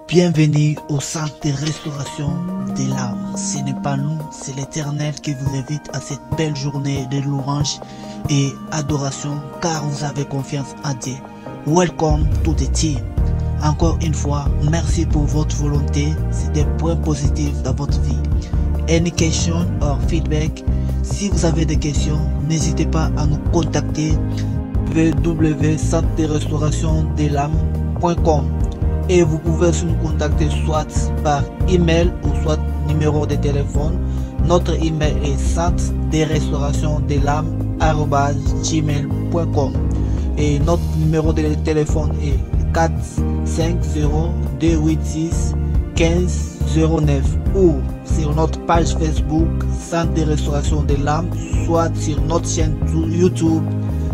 Bienvenue au centre de restauration de l'âme. Ce n'est pas nous, c'est l'Éternel qui vous invite à cette belle journée de louange et adoration car vous avez confiance en Dieu. Welcome to the team. Encore une fois, merci pour votre volonté. C'est des points positifs dans votre vie. Any question or feedback? Si vous avez des questions, n'hésitez pas à nous contacter www.centre-de-restauration-de-l'âme.com et vous pouvez aussi nous contacter soit par email ou soit numéro de téléphone. Notre email est centre-de-restauration-de-l'âme@gmail.com et notre numéro de téléphone est 450-286-1509 ou sur notre page Facebook Centre de Restauration de l'âme, soit sur notre chaîne YouTube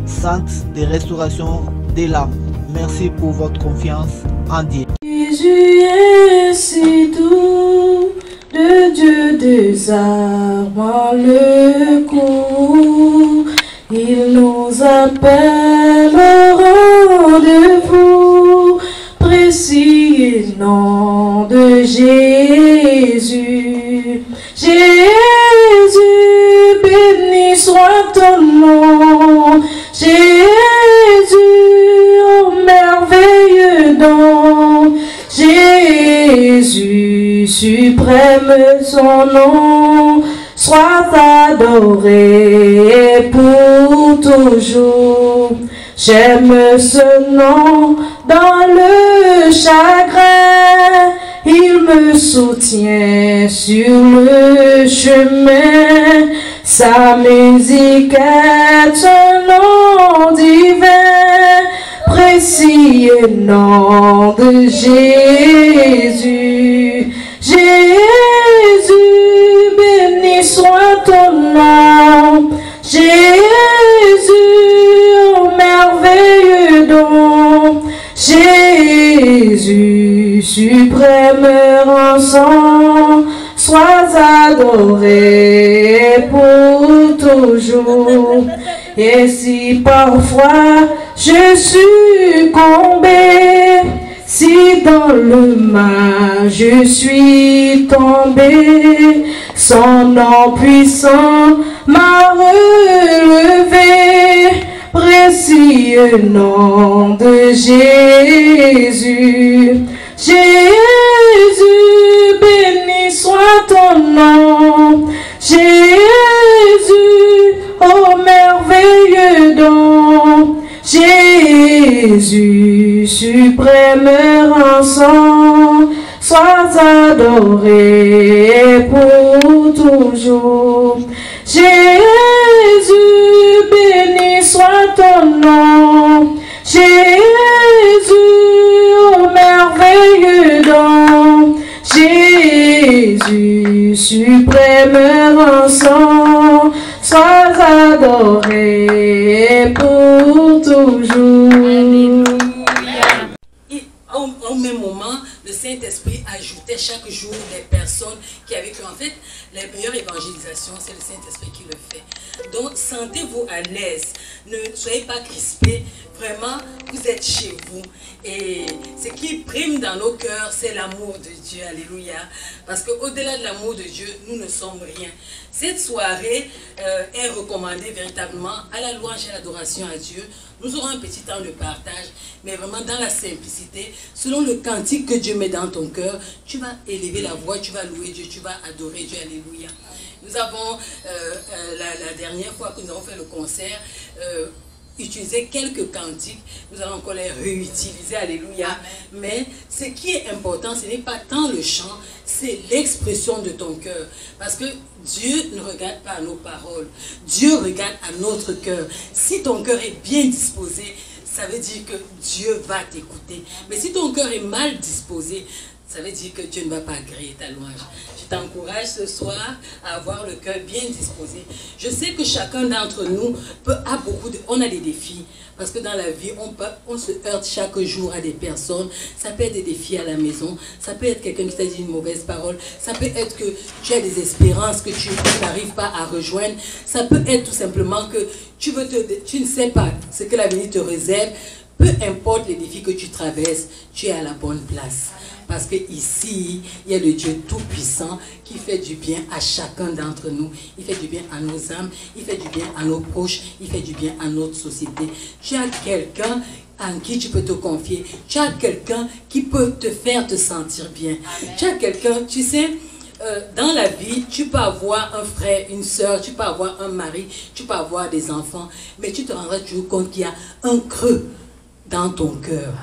Centre de Restauration de l'âme. Merci pour votre confiance en Dieu. Jésus est si doux, le Dieu des arbres le cou. Il nous appelle au rendez-vous, précieux nom de Jésus. Jésus, béni soit ton nom. Jésus, oh merveilleux don. Jésus, suprême son nom, soit adoré pour toujours. J'aime ce nom dans le chagrin, il me soutient sur le chemin. Sa musique est un nom divin, précieux nom de Jésus. Jésus, béni soit ton nom. Jésus, oh merveilleux don. Jésus, suprême rançon, sois adoré pour toujours. Et si parfois je succombais, si dans le mal je suis tombé, son nom puissant m'a relevé, précieux nom de Jésus. Jésus, béni soit ton nom. Jésus, oh merveilleux don. Jésus, suprême rançon, sois adoré pour toujours. Jésus, béni soit ton nom. Jésus, oh merveilleux don. Jésus, suprême rançon, sois adoré pour toujours. Et au même moment, le Saint-Esprit ajoutait chaque jour des personnes qui avaient cru. En fait, la meilleure évangélisation, c'est le Saint-Esprit qui le fait. Donc, sentez-vous à l'aise. Ne soyez pas crispés. Vraiment, vous êtes chez vous. Et ce qui prime dans nos cœurs, c'est l'amour de Dieu. Alléluia. Parce qu'au-delà de l'amour de Dieu, nous ne sommes rien. Cette soirée est recommandée véritablement à la louange et à l'adoration à Dieu. Nous aurons un petit temps de partage, mais vraiment dans la simplicité, selon le cantique que Dieu met dans ton cœur, tu vas élever la voix, tu vas louer Dieu, tu vas adorer Dieu. Alléluia. Nous avons, la dernière fois que nous avons fait le concert, utiliser quelques cantiques, nous allons encore les réutiliser, alléluia. Amen. Mais ce qui est important, ce n'est pas tant le chant, c'est l'expression de ton cœur. Parce que Dieu ne regarde pas à nos paroles, Dieu regarde à notre cœur. Si ton cœur est bien disposé, ça veut dire que Dieu va t'écouter. Mais si ton cœur est mal disposé, ça veut dire que Dieu ne va pas agréer ta louange. Je t'encourage ce soir à avoir le cœur bien disposé. Je sais que chacun d'entre nous on a des défis. Parce que dans la vie, on se heurte chaque jour à des personnes. Ça peut être des défis à la maison. Ça peut être quelqu'un qui t'a dit une mauvaise parole. Ça peut être que tu as des espérances que tu n'arrives pas à rejoindre. Ça peut être tout simplement que tu ne sais pas ce que l'avenir te réserve. Peu importe les défis que tu traverses, tu es à la bonne place. Parce que ici, il y a le Dieu Tout-Puissant qui fait du bien à chacun d'entre nous. Il fait du bien à nos âmes, il fait du bien à nos proches, il fait du bien à notre société. Tu as quelqu'un en qui tu peux te confier. Tu as quelqu'un qui peut te faire te sentir bien. Amen. Tu as quelqu'un, tu sais, dans la vie, tu peux avoir un frère, une soeur, tu peux avoir un mari, tu peux avoir des enfants, mais tu te rendras toujours compte qu'il y a un creux dans ton cœur.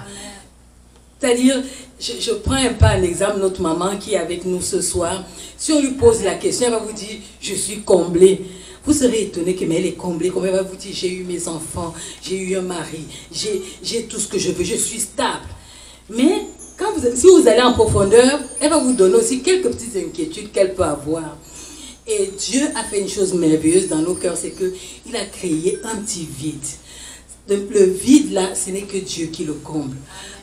C'est-à-dire, je prends un peu un exemple, notre maman qui est avec nous ce soir. Si on lui pose la question, elle va vous dire, je suis comblée. Vous serez étonné que mais elle est comblée. Comme elle va vous dire, j'ai eu mes enfants, j'ai eu un mari, j'ai tout ce que je veux, je suis stable. Mais quand si vous allez en profondeur, elle va vous donner aussi quelques petites inquiétudes qu'elle peut avoir. Et Dieu a fait une chose merveilleuse dans nos cœurs, c'est qu'il a créé un petit vide. Le vide là, ce n'est que Dieu qui le comble.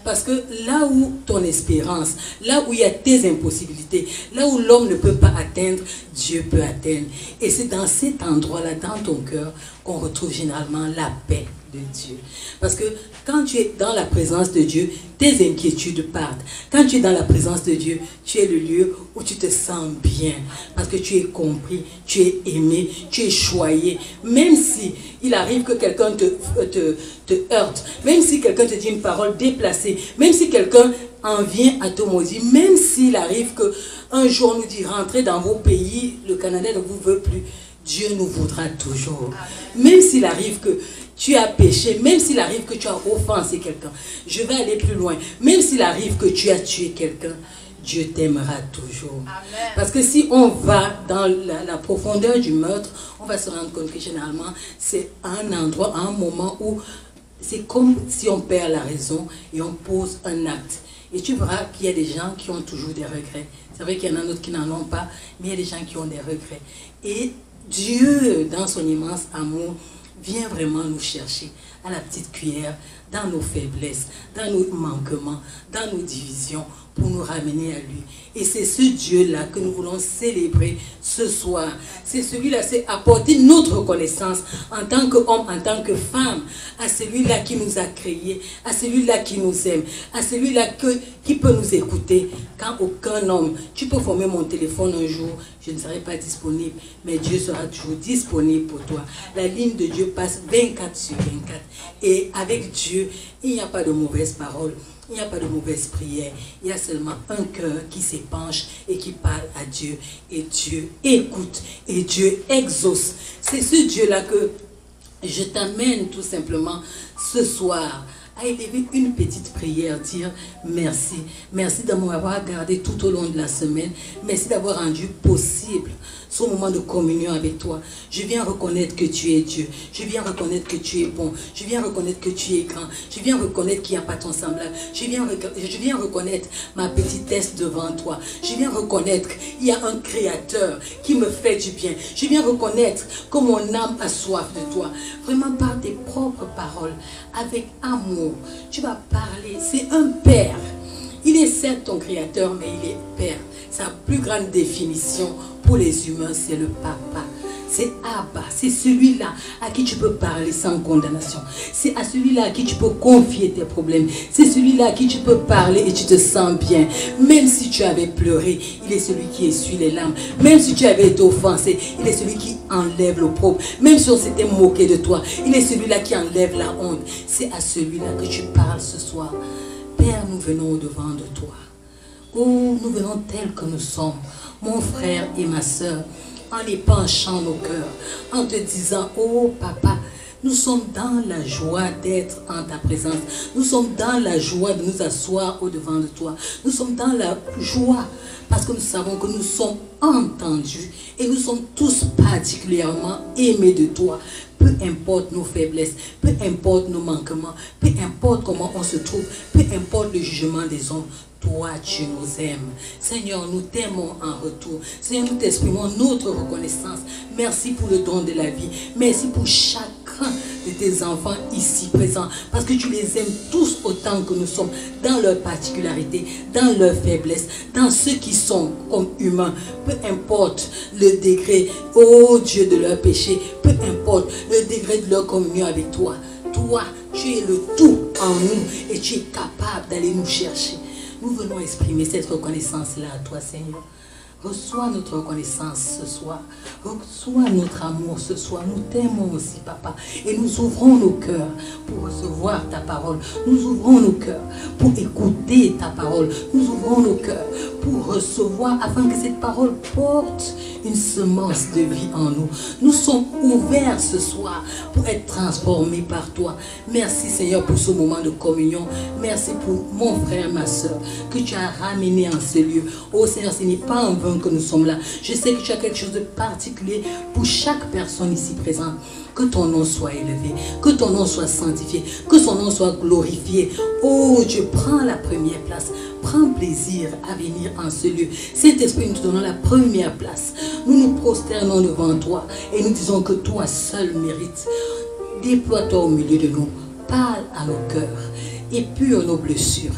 Parce que là où ton espérance, là où il y a tes impossibilités, là où l'homme ne peut pas atteindre, Dieu peut atteindre. Et c'est dans cet endroit-là, dans ton cœur, qu'on retrouve généralement la paix de Dieu. Parce que quand tu es dans la présence de Dieu, tes inquiétudes partent. Quand tu es dans la présence de Dieu, tu es le lieu où tu te sens bien. Parce que tu es compris, tu es aimé, tu es choyé. Même si il arrive que quelqu'un te heurte, même si quelqu'un te dit une parole déplacée, même si quelqu'un en vient à te maudire, même s'il arrive qu'un jour nous dit rentrez dans vos pays, le Canada ne vous veut plus, Dieu nous voudra toujours. Même s'il arrive que tu as péché, même s'il arrive que tu as offensé quelqu'un, je vais aller plus loin, même s'il arrive que tu as tué quelqu'un, Dieu t'aimera toujours. Amen. Parce que si on va dans la profondeur du meurtre, on va se rendre compte que généralement, c'est un endroit, un moment où c'est comme si on perd la raison et on pose un acte. Et tu verras qu'il y a des gens qui ont toujours des regrets. C'est vrai qu'il y en a d'autres qui n'en ont pas, mais il y a des gens qui ont des regrets. Et Dieu, dans son immense amour, vient vraiment nous chercher à la petite cuillère, dans nos faiblesses, dans nos manquements, dans nos divisions, pour nous ramener à lui. Et c'est ce Dieu-là que nous voulons célébrer ce soir. C'est celui-là, c'est apporter notre reconnaissance en tant qu'homme, en tant que femme, à celui-là qui nous a créés, à celui-là qui nous aime, à celui-là qui peut nous écouter. Quand aucun homme, tu peux former mon téléphone un jour, je ne serai pas disponible, mais Dieu sera toujours disponible pour toi. La ligne de Dieu passe 24 sur 24. Et avec Dieu, il n'y a pas de mauvaises paroles. Il n'y a pas de mauvaise prière, il y a seulement un cœur qui s'épanche et qui parle à Dieu. Et Dieu écoute et Dieu exauce. C'est ce Dieu-là que je t'amène tout simplement ce soir à élever une petite prière, dire merci. Merci de m'avoir gardé tout au long de la semaine. Merci d'avoir rendu possible ce moment de communion avec toi. Je viens reconnaître que tu es Dieu. Je viens reconnaître que tu es bon. Je viens reconnaître que tu es grand. Je viens reconnaître qu'il n'y a pas ton semblable. Je viens reconnaître ma petitesse devant toi. Je viens reconnaître qu'il y a un créateur qui me fait du bien. Je viens reconnaître que mon âme a soif de toi. Vraiment par tes propres paroles, avec amour, tu vas parler. C'est un père. Il est certes ton créateur, mais il est père. Sa plus grande définition pour les humains, c'est le papa. C'est Abba, c'est celui-là à qui tu peux parler sans condamnation. C'est à celui-là à qui tu peux confier tes problèmes. C'est celui-là à qui tu peux parler et tu te sens bien. Même si tu avais pleuré, il est celui qui essuie les larmes. Même si tu avais été offensé, il est celui qui enlève l'opprobre. Même si on s'était moqué de toi, il est celui-là qui enlève la honte. C'est à celui-là que tu parles ce soir. Père, nous venons au-devant de toi. Oh, nous venons tels que nous sommes, mon frère et ma soeur, en épanchant nos cœurs, en te disant, oh papa, nous sommes dans la joie d'être en ta présence. Nous sommes dans la joie de nous asseoir au-devant de toi. Nous sommes dans la joie parce que nous savons que nous sommes entendus et nous sommes tous particulièrement aimés de toi. Peu importe nos faiblesses, peu importe nos manquements, peu importe comment on se trouve, peu importe le jugement des hommes, toi, tu nous aimes. Seigneur, nous t'aimons en retour. Seigneur, nous t'exprimons notre reconnaissance. Merci pour le don de la vie. Merci pour chacun de tes enfants ici présents. Parce que tu les aimes tous autant que nous sommes, dans leur particularité, dans leur faiblesse, dans ceux qui sont comme humains. Peu importe le degré, oh Dieu, de leur péché. Peu importe le degré de leur communion avec toi. Toi, tu es le tout en nous et tu es capable d'aller nous chercher. nous venons exprimer cette reconnaissance-là à toi, Seigneur. Reçois notre reconnaissance ce soir. Reçois notre amour ce soir. Nous t'aimons aussi, Papa. Et nous ouvrons nos cœurs pour recevoir ta parole. Nous ouvrons nos cœurs pour écouter ta parole. Nous ouvrons nos cœurs pour recevoir afin que cette parole porte une semence de vie en nous. Nous sommes ouverts ce soir pour être transformés par toi. Merci, Seigneur, pour ce moment de communion. Merci pour mon frère, ma soeur, que tu as ramené en ce lieu. Oh Seigneur, ce n'est pas en vain que nous sommes là. Je sais que tu as quelque chose de particulier pour chaque personne ici présente. Que ton nom soit élevé, que ton nom soit sanctifié, que son nom soit glorifié. Oh Dieu, prends la première place. Prends plaisir à venir en ce lieu. Saint-Esprit, nous te donnons la première place. Nous nous prosternons devant toi et nous disons que toi seul mérites. Déploie-toi au milieu de nous. Parle à nos cœurs. Épure nos blessures.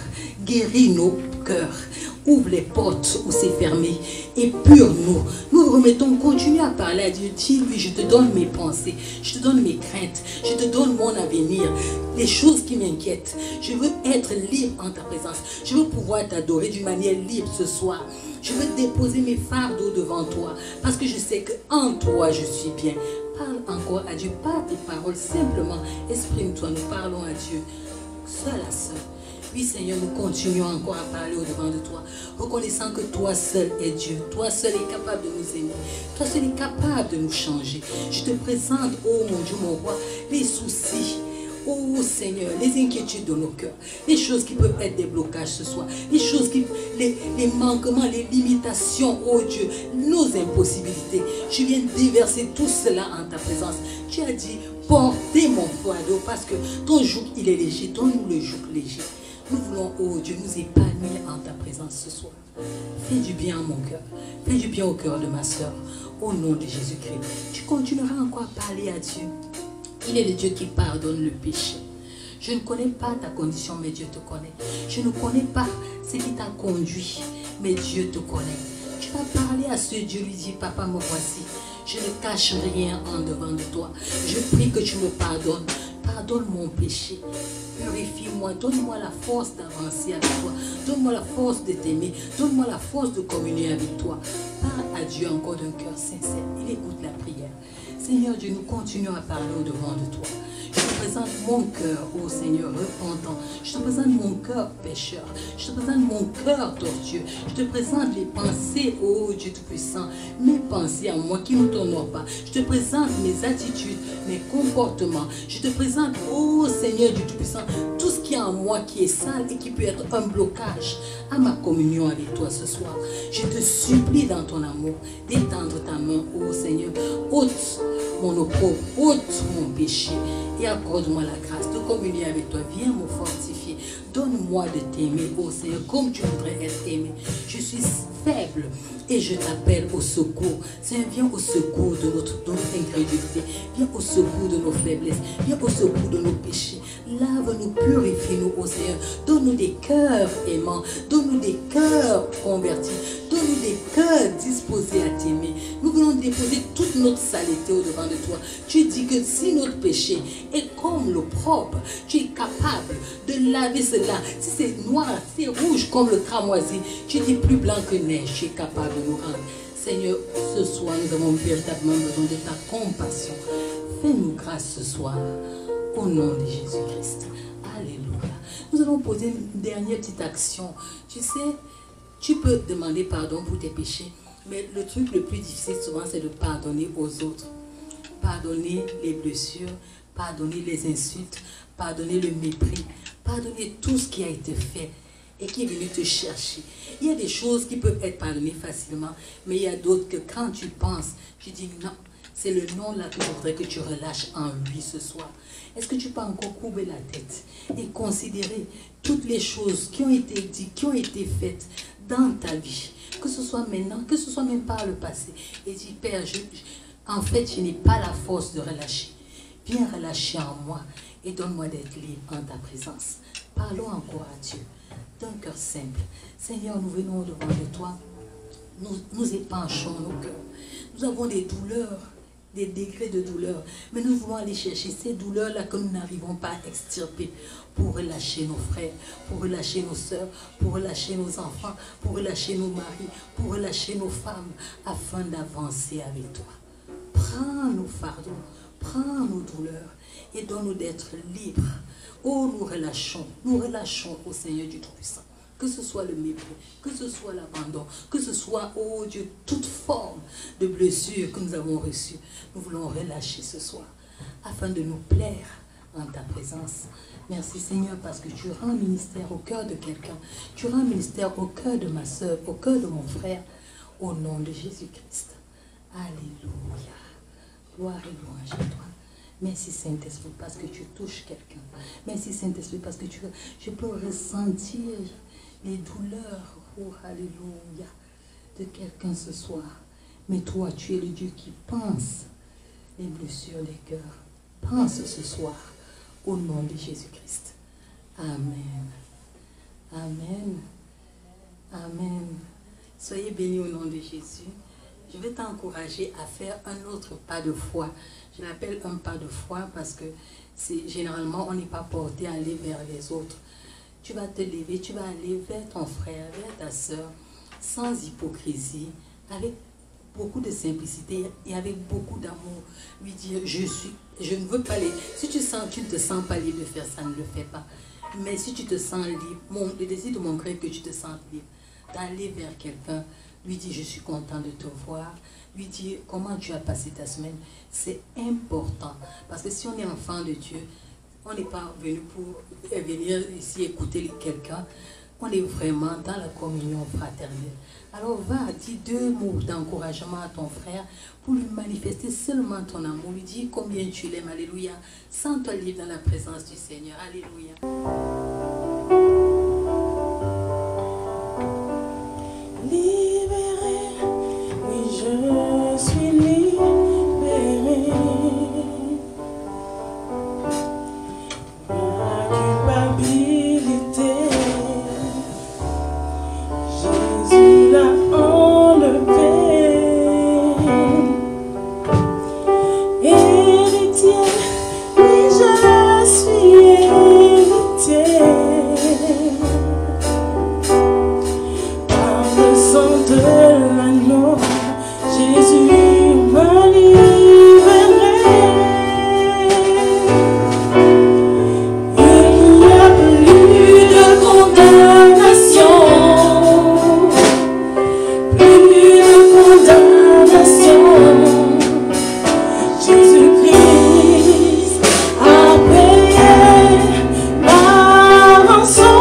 Guéris nos cœurs. Ouvre les portes où c'est fermé. Épure-nous. Nous remettons, continue à parler à Dieu. Dis-lui, je te donne mes pensées. Je te donne mes craintes. Je te donne mon avenir. Les choses qui m'inquiètent. Je veux être libre en ta présence. Je veux pouvoir t'adorer d'une manière libre ce soir. Je veux déposer mes fardeaux devant toi. Parce que je sais qu'en toi, je suis bien. Parle encore à Dieu. Par tes paroles, simplement, exprime-toi. Nous parlons à Dieu. Seul à seul. Oui, Seigneur, nous continuons encore à parler au-devant de toi, reconnaissant que toi seul es Dieu, toi seul es capable de nous aimer, toi seul es capable de nous changer. Je te présente, oh mon Dieu, mon roi, les soucis, oh Seigneur, les inquiétudes de nos cœurs, les choses qui peuvent être des blocages ce soir, les choses qui, les manquements, les limitations, oh Dieu, nos impossibilités. Je viens déverser tout cela en ta présence. Tu as dit, portez mon fardeau parce que ton joug, il est léger, donne-nous le joug léger. Nous voulons, oh Dieu, nous épanouir en ta présence ce soir. Fais du bien à mon cœur. Fais du bien au cœur de ma soeur. Au nom de Jésus-Christ. Tu continueras encore à parler à Dieu. Il est le Dieu qui pardonne le péché. Je ne connais pas ta condition, mais Dieu te connaît. Je ne connais pas ce qui t'a conduit, mais Dieu te connaît. Tu vas parler à ce Dieu, lui dit, papa, me voici. Je ne cache rien en devant de toi. Je prie que tu me pardonnes. Pardonne mon péché. Purifie-moi. Donne-moi la force d'avancer avec toi. Donne-moi la force de t'aimer. Donne-moi la force de communier avec toi. Parle à Dieu encore d'un cœur sincère. Il écoute la prière. Seigneur Dieu, nous continuons à parler au-devant de toi. Je te présente mon cœur, ô Seigneur, repentant. Je te présente mon cœur pécheur. Je te présente mon cœur tortueux. Je te présente les pensées, ô Dieu Tout-Puissant, mes pensées à moi qui ne t'honorent pas. Je te présente mes attitudes, mes comportements. Je te présente, ô Seigneur du Tout-Puissant, tout ce qui est en moi qui est sale et qui peut être un blocage à ma communion avec toi ce soir. Je te supplie dans ton amour d'étendre ta main, ô Seigneur. Ôte mon opprobre, ôte mon péché et accorde-moi la grâce de communier avec toi. Viens me fortifier. Donne-moi de t'aimer, ô Seigneur, comme tu voudrais être aimé. Je suis faible et je t'appelle au secours. Seigneur, viens au secours de notre incrédulité. Viens au secours de nos faiblesses. Viens au secours de nos péchés. Lave-nous, purifie-nous, ô Seigneur. Donne-nous des cœurs aimants. Donne-nous des cœurs convertis. Donne-nous des cœurs disposés à t'aimer. Nous voulons déposer toute notre saleté au-devant de toi. Tu dis que si notre péché est comme le propre, tu es capable de laver cela. Si c'est noir, c'est rouge comme le cramoisi, tu dis plus blanc que neige, tu es capable de nous rendre. Seigneur, ce soir, nous avons véritablement besoin de ta compassion. Fais-nous grâce ce soir, au nom de Jésus-Christ. Alléluia. Nous allons poser une dernière petite action. Tu sais, tu peux demander pardon pour tes péchés, mais le truc le plus difficile souvent, c'est de pardonner aux autres. Pardonner les blessures, pardonner les insultes, pardonner le mépris, pardonner tout ce qui a été fait et qui est venu te chercher. Il y a des choses qui peuvent être pardonnées facilement, mais il y a d'autres que quand tu penses, tu dis non, c'est le nom là que je voudrais que tu relâches en lui ce soir. Est-ce que tu peux encore courber la tête et considérer toutes les choses qui ont été dites, qui ont été faites dans ta vie, que ce soit maintenant, que ce soit même par le passé, et dis, Père, en fait, je n'ai pas la force de relâcher. Viens relâcher en moi et donne-moi d'être libre en ta présence. Parlons encore à Dieu d'un cœur simple. Seigneur, nous venons devant de toi. Nous épanchons nos cœurs. Nous avons des douleurs des degrés de douleur. Mais nous voulons aller chercher ces douleurs-là que nous n'arrivons pas à extirper pour relâcher nos frères, pour relâcher nos sœurs, pour relâcher nos enfants, pour relâcher nos maris, pour relâcher nos femmes, afin d'avancer avec toi. Prends nos fardeaux, prends nos douleurs et donne-nous d'être libres. Oh, nous relâchons au Seigneur du Tout-Puissant. Que ce soit le mépris, que ce soit l'abandon, que ce soit, oh Dieu, toute forme de blessure que nous avons reçue, nous voulons relâcher ce soir, afin de nous plaire en ta présence. Merci Seigneur, parce que tu rends ministère au cœur de quelqu'un, tu rends ministère au cœur de ma soeur, au cœur de mon frère, au nom de Jésus-Christ. Alléluia. Gloire et louange à toi. Merci Saint-Esprit parce que tu touches quelqu'un. Merci Saint-Esprit parce que je peux ressentir les douleurs, oh alléluia, de quelqu'un ce soir. Mais toi, tu es le Dieu qui pense les blessures des cœurs. Pense ce soir au nom de Jésus-Christ. Amen. Amen. Amen. Soyez bénis au nom de Jésus. Je vais t'encourager à faire un autre pas de foi. Je l'appelle un pas de foi parce que généralement, on n'est pas porté à aller vers les autres. Tu vas te lever, tu vas aller vers ton frère, vers ta soeur, sans hypocrisie, avec beaucoup de simplicité et avec beaucoup d'amour. Lui dire, je ne veux pas les... Si tu ne te sens pas libre de faire ça, ne le fais pas. Mais si tu te sens libre, le désir de mon cœur est que tu te sens libre, d'aller vers quelqu'un, lui dire, je suis content de te voir, lui dire comment tu as passé ta semaine. C'est important, parce que si on est enfant de Dieu, on n'est pas venu pour venir ici écouter quelqu'un. On est vraiment dans la communion fraternelle. Alors va, dis 2 mots d'encouragement à ton frère pour lui manifester seulement ton amour. Lui dis combien tu l'aimes. Alléluia. Sens-toi libre dans la présence du Seigneur. Alléluia. Libéré, oui je suis libéré. Jésus l'a enlevé. Héritier, oui je suis héritier. Par le sang de l'agneau, Jésus m'a libéré. Il n'y a plus de condamnation. Jésus-Christ a payé ma rançon.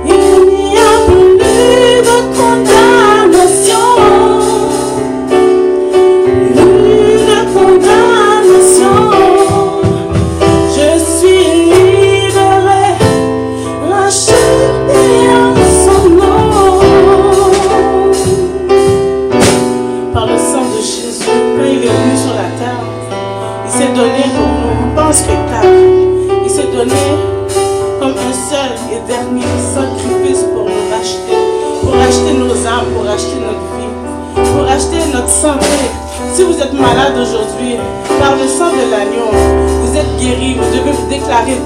Il n'y a plus de condamnation. Plus de condamnation. Je suis libéré, racheté en son nom. Par le sang de Jésus, quand il est venu sur la terre, il s'est donné pour nous, pas en spectacle. Il s'est donné comme un seul et dernier sacrifice pour nous racheter nos âmes, pour racheter notre vie, pour racheter notre santé. Si vous êtes malade aujourd'hui, par le sang de l'agneau, vous êtes guéri, vous devez vous déclarer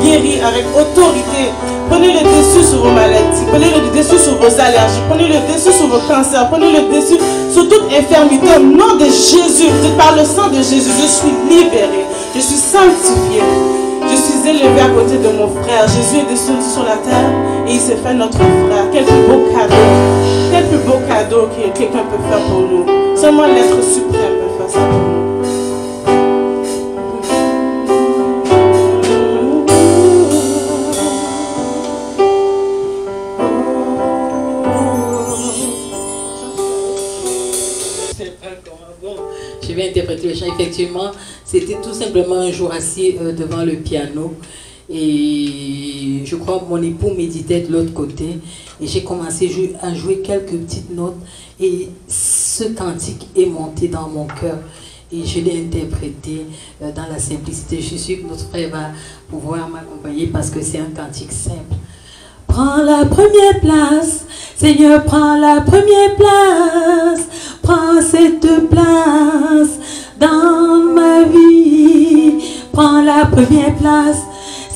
guéri avec autorité. Prenez le dessus sur vos maladies, prenez le dessus sur vos allergies, prenez le dessus sur vos cancers, prenez le dessus sur toute infirmité. Au nom de Jésus, par le sang de Jésus, je suis libéré, je suis sanctifié, je suis élevé à côté de mon frère. Jésus est descendu sur la terre et il s'est fait notre frère. Quel plus beau cadeau que quelqu'un peut faire pour nous. Seulement l'être suprême peut faire ça pour nous. Je vais interpréter le chant. Effectivement, c'était tout simplement un jour assis devant le piano. Et je crois que mon époux méditait de l'autre côté. Et j'ai commencé à jouer quelques petites notes. Et ce cantique est monté dans mon cœur. Et je l'ai interprété dans la simplicité. Je suis sûre que notre frère va pouvoir m'accompagner parce que c'est un cantique simple. Prends la première place, Seigneur, prends la première place. prends cette place dans ma vie. Prends la première place.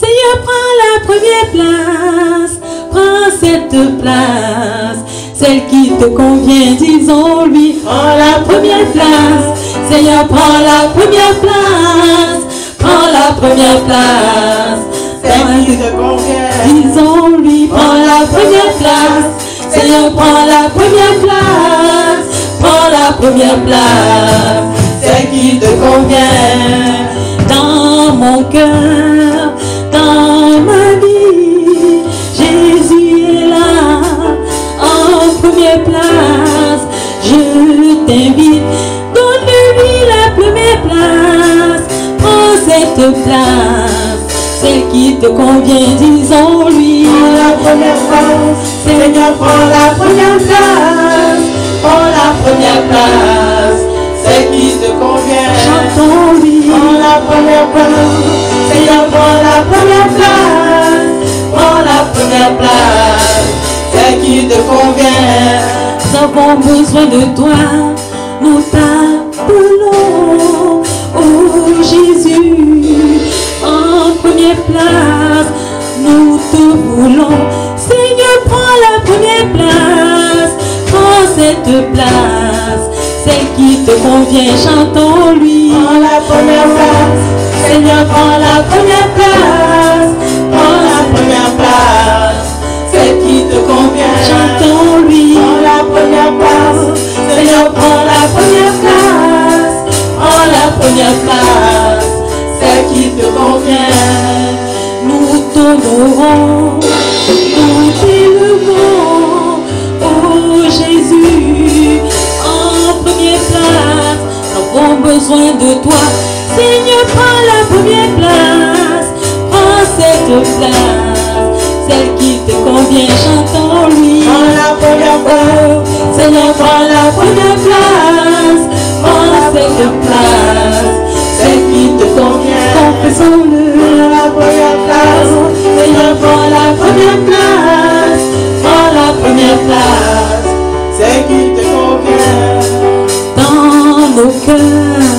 Seigneur, prends la première place. Prends cette place, celle qui te convient, disons-lui. Prends la première place. Seigneur, prends la première place. Prends la première place, celle qui te convient. Disons-lui, prends la première place. Seigneur, prends la première place. Prends la première place, celle qui te convient. Dans mon cœur, dans ma vie, Jésus est là, en première place. Je t'invite, donne-lui la première place. Prends cette place, celle qui te convient, disons-lui. Prends la première place, Seigneur, prends la première place. Prends la première place, celle qui te convient. Chantons-lui. Prends la première place, Seigneur, prends la première place. Prends la première place, celle qui te convient. Nous avons besoin de toi, nous t'appelons, oh Jésus, en première place, nous te voulons. Seigneur, prends la première place, prends cette place, celle qui te convient, chantons-lui. Prends la première place, Seigneur, prends la première place, prends la première place, celle qui te convient, chantons-lui. Prends la première place, Seigneur, prends la première place, prends la première place, celle qui te convient. Nous t'honorons, nous t'élevons, oh Jésus, en première place. Nous avons besoin de toi, Seigneur, prends la première place, prends cette place, celle qui te convient, chantons-lui. Prends la première place, Seigneur, prends la première place, prends cette place, celle qui te convient, confessons-le. Prends la première place, Seigneur, prends la première place, prends la première place, celle qui te convient. Dans nos cœurs,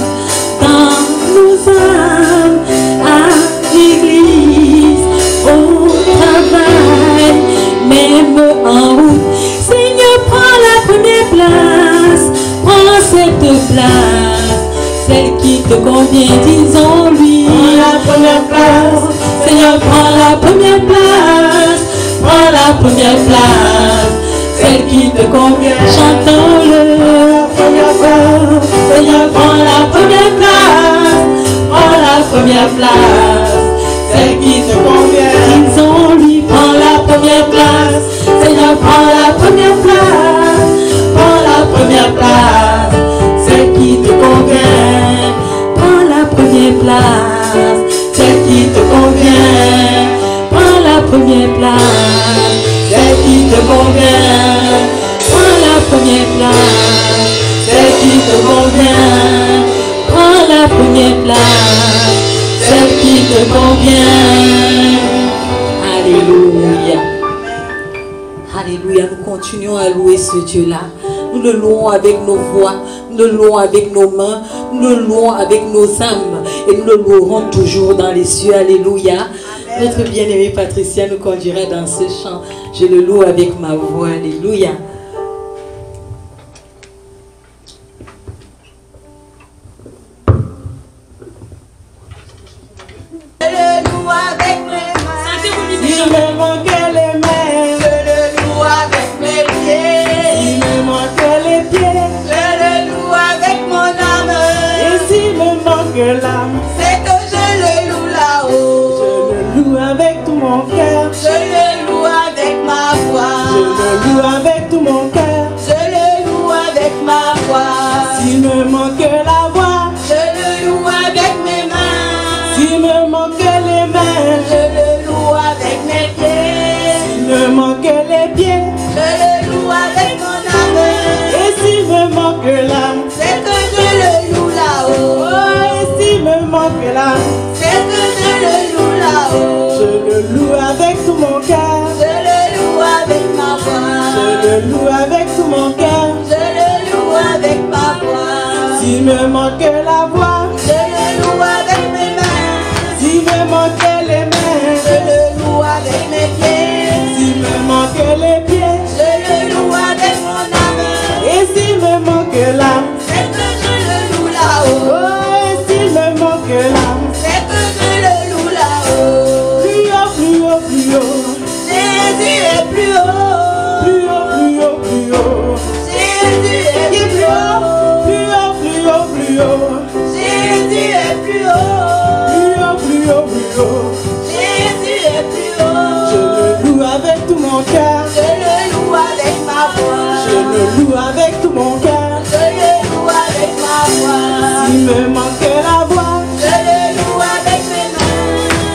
dans nos âmes, à l'église, au travail, même en route. Seigneur, prends la première place, prends cette place, celle qui te convient, disons-lui. Prends la première place, Seigneur, prends la première place, prends la première place, celle qui te convient, chantons-le. Seigneur, prends la première place, prends la première place, celle qui te convient, disons-lui. Prends la première place, Seigneur, prends la première place, prends la première place, celle qui te convient. Prends la première place, celle qui te convient. Prends la première place, celle qui te convient. Prends la première place, celle qui te convient. Prends la première place, celle qui te convient. Alléluia. Alléluia. Nous continuons à louer ce Dieu-là. Nous le louons avec nos voix, nous le louons avec nos mains, nous le louons avec nos âmes. Et nous le louerons toujours dans les cieux. Alléluia. Notre bien-aimée Patricia nous conduira dans ce chant. Je le loue avec ma voix. Alléluia. C'est que je le loue là-haut. Je le loue avec tout mon cœur. Je le loue avec ma voix. Je le loue avec tout mon cœur. Je le loue avec ma voix. S'il me manque la voix, je le loue avec mes mains. S'il me manque les mains, je le loue avec mes pieds. S'il me manque les pieds, je le loue avec mon âme. Et s'il me manque l'âme, c'est que je le loue là-haut. S'il me manque l'âme, c'est que je le loue là-haut. Je le loue avec tout mon cœur. Je le loue avec ma voix. Je le loue avec tout mon cœur. Je le loue avec S'il me manquait la voix, je le loue avec mes mains. s'il me manquait les mains, Je le loue avec mes pieds. s'il me manquait les pieds, Je le loue avec mon âme. et s'il me manquait l'âme, C'est que je le loue là-haut. oh, et s'il me manquait l'âme, C'est que je le loue là-haut. plus haut, plus haut, plus haut, Jésus est plus haut. plus haut, plus haut, plus haut, Jésus est plus haut. plus haut, plus haut, plus haut, Jésus est plus haut. plus haut, plus haut, plus haut. Jésus est plus Je haut. le loue avec tout mon cœur, Je le loue avec ma voix. je le loue avec tout mon cœur. Je le loue avec ma voix. S'il me manquait la voix, Je le loue avec mes mains.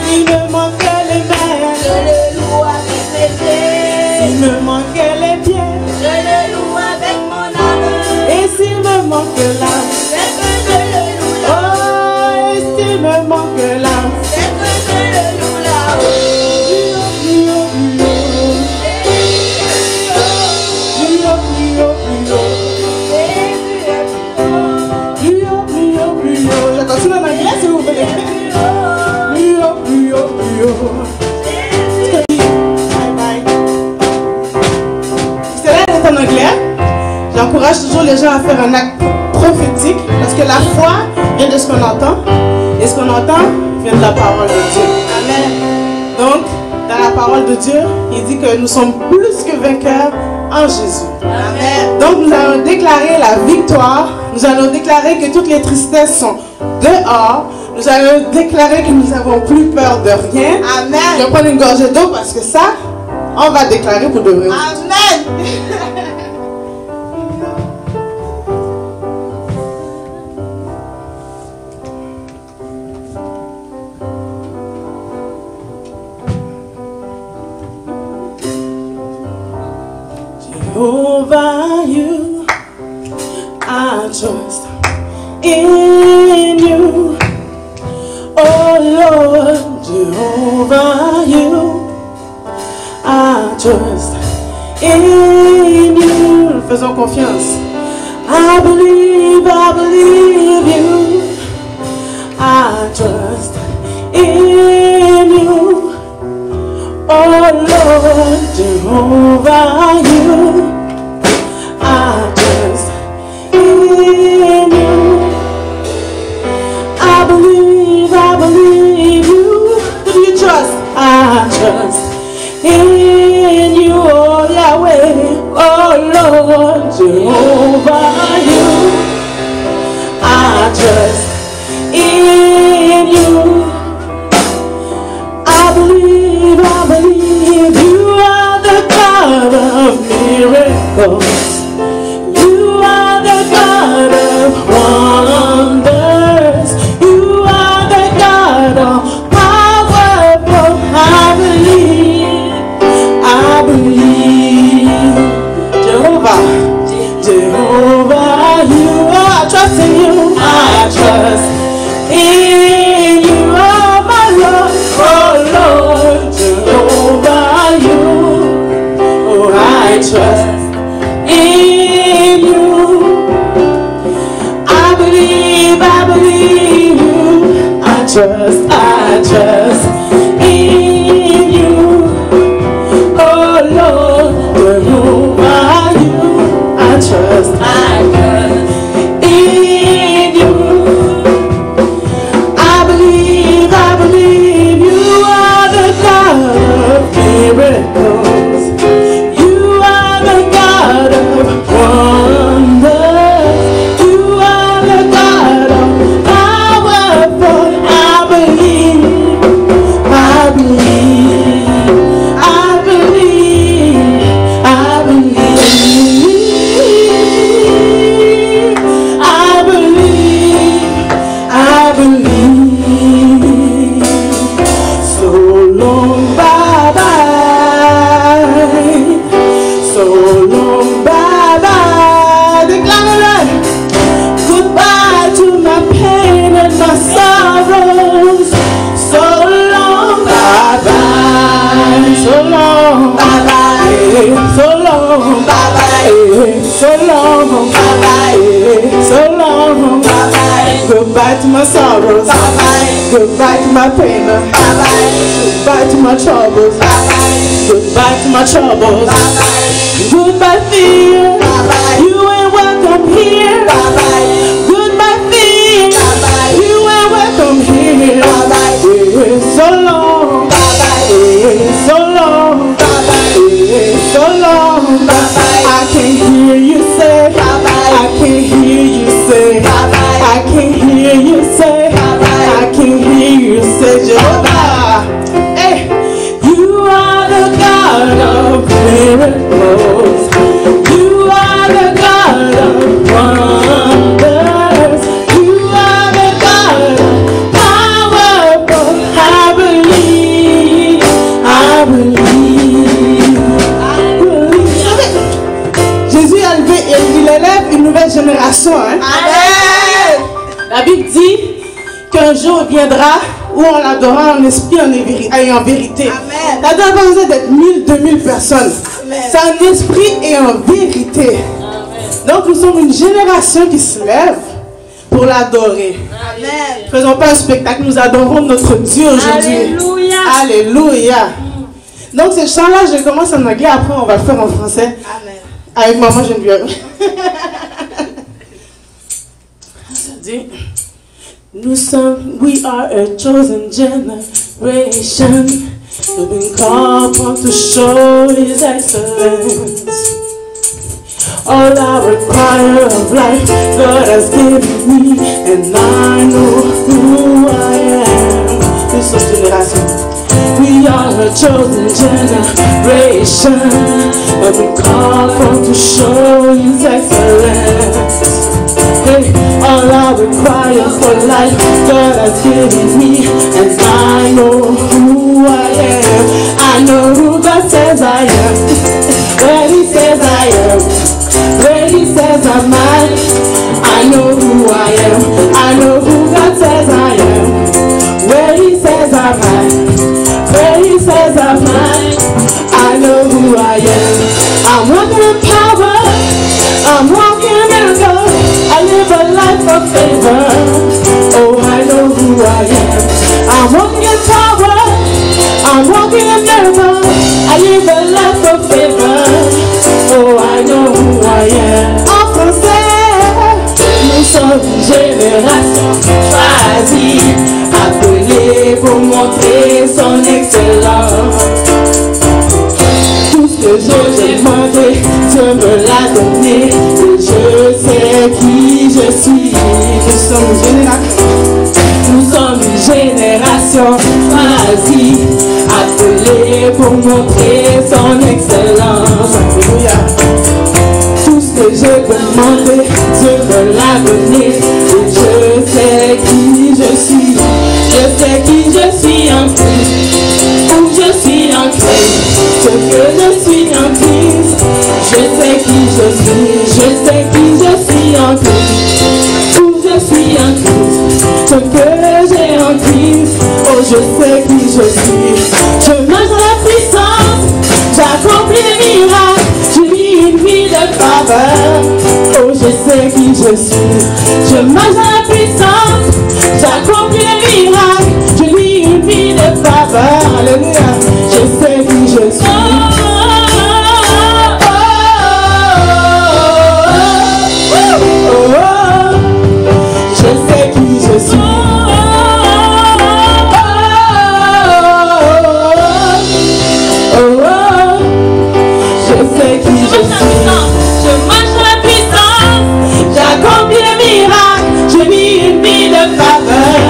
s'il me manquait les mains, Je le loue avec mes pieds. s'il me manquait les pieds, Je le loue avec mon âme. et s'il me manquait l'âme, C'est que je le loue là-haut. oh, et s'il me manquait l'âme, C'est que je le loue là-haut. plus haut, plus haut, plus haut, plus haut, plus haut, plus haut, plus haut, plus haut. Je continue en anglais si vous voulez. Plus haut, plus haut, plus haut. Bye bye. C'est là d'être en anglais. J'encourage toujours les gens à faire un acte prophétique parce que la foi vient de ce qu'on entend et ce qu'on entend vient de la parole de Dieu. Amen. Donc, dans la parole de Dieu, il dit que nous sommes plus que vainqueurs en Jésus. Amen. Donc, nous allons déclarer la victoire. Nous allons déclarer que toutes les tristesses sont dehors. Nous allons déclarer que nous n'avons plus peur de rien. Amen. Je vais prendre une gorgée d'eau parce que ça, on va déclarer pour de vrai. Amen. Over you, I trust in you. Oh Lord, Jehovah, you, I trust in you. Faisons confiance. I believe you. I trust in you. Oh Lord, Jehovah, you, I trust in you. I believe you. Who do you trust? I trust in you, oh Yahweh, oh Lord, Jehovah, you, I trust in you. I believe you are the God of miracles. You are the God of wonders. You are the God of powerful. I believe. Jehovah, you are. I trust in you. I trust in you, oh my Lord, oh Lord, Jehovah, you, oh I trust in you. I believe you. I trust in you, oh Lord, Jehovah, you, I trust in you. I believe you are the God of miracles. You are the God of wonders. You are the God of powerful. I believe sorrows. Goodbye to my pain. Goodbye to my troubles. Goodbye to my troubles. Goodbye fear. You ain't welcome here. Goodbye fear. You ain't welcome here. It's so long. It's so long. It's so long. I can hear you say. I can hear you say. I can hear you say. I can hear you say, Jehovah. Hey, you are the God of miracles. You are the God of wonders. You are the God of powerful. I believe. I believe. I believe. Jésus a levé et il élève une nouvelle génération. Hein? Amen. La Bible dit qu'un jour viendra où on l'adorera en esprit et en vérité. Amen. La n'a pas besoin d'être 1000, 2000 personnes. C'est en esprit et en vérité. Amen. Donc nous sommes une génération qui se lève pour l'adorer. Amen. Faisons pas un spectacle, nous adorons notre Dieu aujourd'hui. Alléluia. Alléluia. Donc ce chant-là, je commence en anglais, après on va le faire en français. Amen. Avec maman Geneviève. Ça dit, we are a chosen generation. We've been called upon to show His excellence. All I require of life, God has given me, and I know who I am. This is generation. We are a chosen generation, and we call upon to show His excellence. Hey, all I require for life, God has given me, and I know who I am. I know who God says I am, where He says I am, where He says I'm at. I know who I am. I know who God says I am, where He says I'm at, where He says I'm at. I know who I am. I'm walking in power. I'm walking in miracle. I live a life of favor. Oh, I know who I am. I'm walking in power. I'm walking in miracle. I live a life of favor. Oh, I know who I am. En français, nous sommes une génération choisie, appelée pour montrer son excellence. Tout ce que j'ai demandé, Dieu me l'a donné, et je sais qui je suis. Nous sommes une génération choisie, appelée pour montrer son excellence. Alléluia. Tout ce que j'ai demandé, Dieu me l'a donné, et je sais qui je suis. Je sais qui je suis en Christ, où je suis en Christ, ce que je suis en Christ. Je sais qui je suis, je sais qui je suis en Christ, où je suis en Christ, ce que j'ai en Christ. Oh, je sais qui je suis. Je marche dans la puissance, j'accomplis les miracles, je vis une vie de faveur. Oh, je sais qui je suis. Je marche dans la puissance, j'accomplis les miracles, je vis une vie de faveur. Alléluia. Je sais qui je suis. Je sais qui je suis. Je sais qui je suis. Je marche dans la puissance, j'accomplis les miracles, je vis une vie de faveur.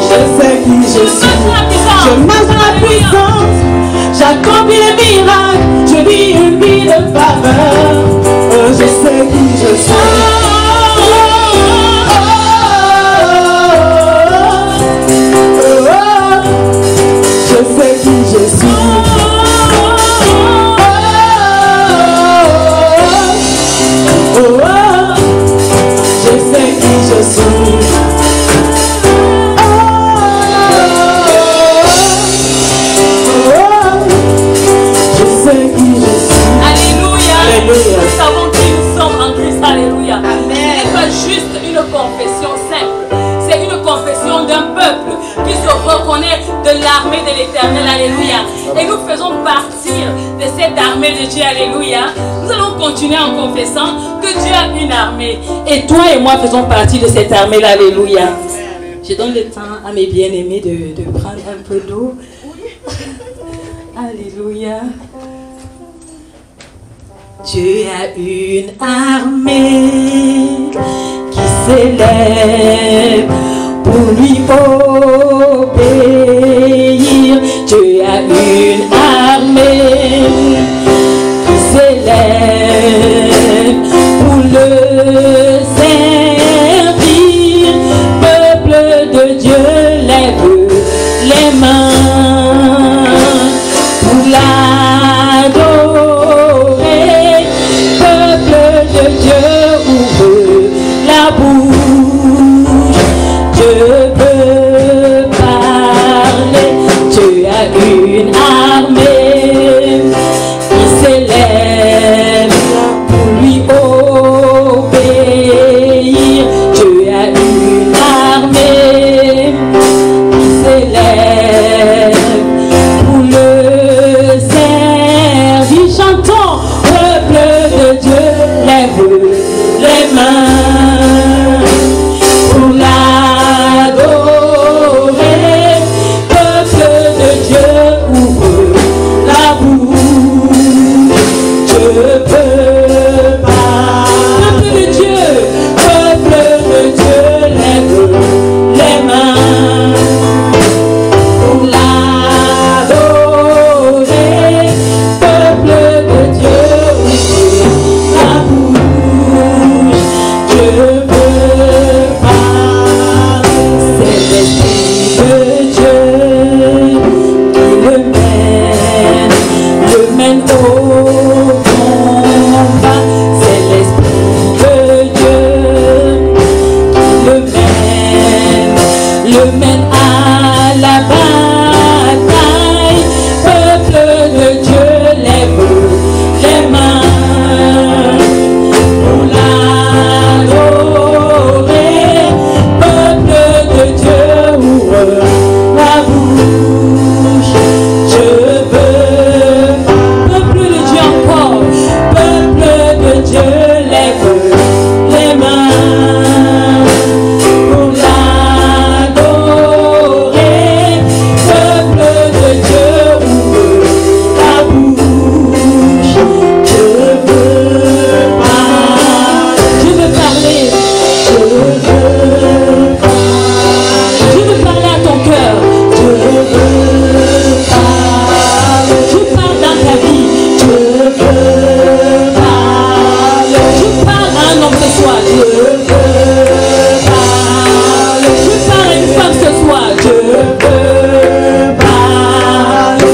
Je sais qui je suis. Je marche dans la puissance, j'accomplis les miracles, je vis une vie de faveur. Oh, je sais qui je suis. Je sais qui je suis. Je sais qui je suis. Je armée de Dieu, alléluia. Nous allons continuer en confessant que Dieu a une armée. Et toi et moi faisons partie de cette armée-là, alléluia. Je donne le temps à mes bien-aimés de prendre un peu d'eau. Alléluia. Dieu a une armée qui s'élève pour lui obéir. Dieu a une armée qui s'élève pour le servir. Peuple de Dieu, lève les mains pour l'adorer. Peuple de Dieu, ouvre la bouche. Dieu veut parler. Dieu a une armée qui s'élève pour lui obéir. Dieu a une armée qui s'élève pour le servir. Chantons, peuple de Dieu, lève les mains pour l'adorer. Peuple de Dieu, ouvre la bouche. Dieu veut parler. Peuple de Dieu, lève les mains pour l'adorer. Peuple de Dieu, ouvre la bouche. Dieu veut parler. C'est l'Esprit de Dieu qui le mène au combat. C'est l'Esprit de Dieu qui le mène à la bataille. Peuple de Dieu, lève les mains pour l'adorer. Peuple de Dieu, ouvre la bouche. Je veux, peuple de Dieu encore. Peuple de Dieu, lève les mains pour l'adorer. Peuple de Dieu, ouvre la bouche. Je veux parler. Je veux parler. Je veux parler. Je veux parler à ton cœur. Je veux parler. Je parle dans ta vie. Je veux parler. Je parle à un homme ce soir. Je veux parler. Je parle à une femme ce soir. Je veux parler.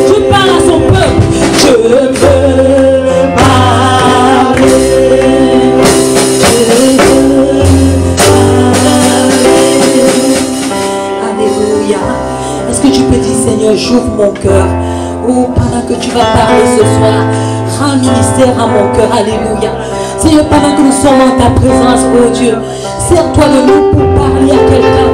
Je parle à son peuple. Je veux parler. Je veux parler. Alléluia. Est-ce que tu peux dire, Seigneur, j'ouvre mon cœur. Oh, pendant que tu vas parler ce soir, rends ministère à mon cœur. Alléluia. Seigneur, pendant que nous sommes en ta présence, oh Dieu, sers-toi de nous pour parler à quelqu'un.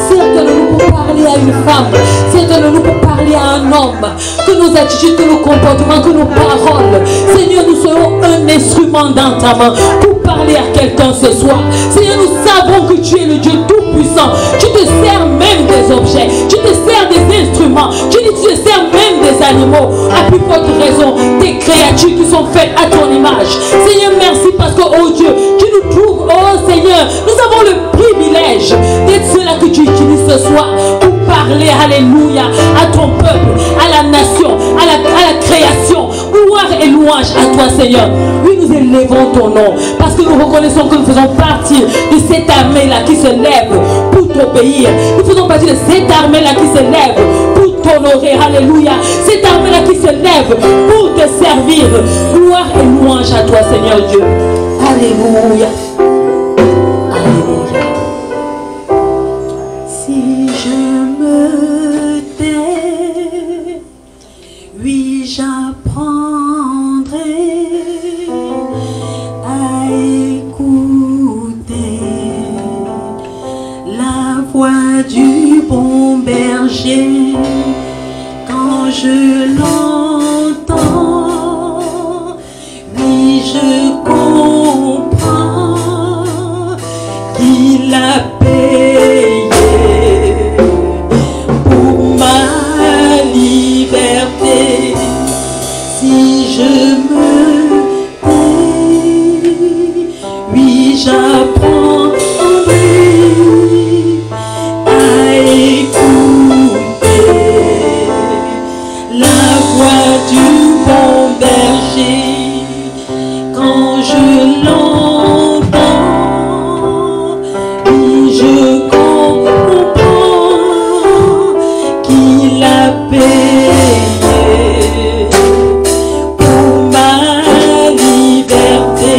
Sers-toi de nous pour parler à une femme. Sers-toi de nous pour parler à un homme. Que nos attitudes, que nos comportements, que nos paroles, Seigneur, nous soyons un instrument dans ta main pour parler à quelqu'un ce soir. Seigneur, nous savons que tu es le Dieu tout-puissant. Tu te sers même des objets. Tu te sers des instruments. Tu te sers même des animaux. À plus forte raison, des créatures qui sont faites à ton image. Seigneur, merci parce que, oh Dieu, tu nous trouves, oh Seigneur, nous avons le privilège d'être ceux-là que tu utilises ce soir pour parler, alléluia, à ton peuple, à la nation, à la création. Gloire et louange à toi, Seigneur. Oui, nous élevons ton nom parce que nous reconnaissons que nous faisons partie de cette armée-là qui se lève pour t'obéir. Nous faisons partie de cette armée-là qui se lève pour t'honorer. Alléluia. Cette armée-là qui se lève pour te servir. Gloire et louange à toi, Seigneur Dieu. Alléluia. Alléluia. Si je me tais, oui, j'apprendrai à écouter la voix du bon berger. Quand je l'entends, je comprends qu'il a payé pour ma liberté, si je me tais, oui j'apprends à écouter la voix du bon berger. Quand je l'entends, oui je comprends qu'il a payé pour ma liberté.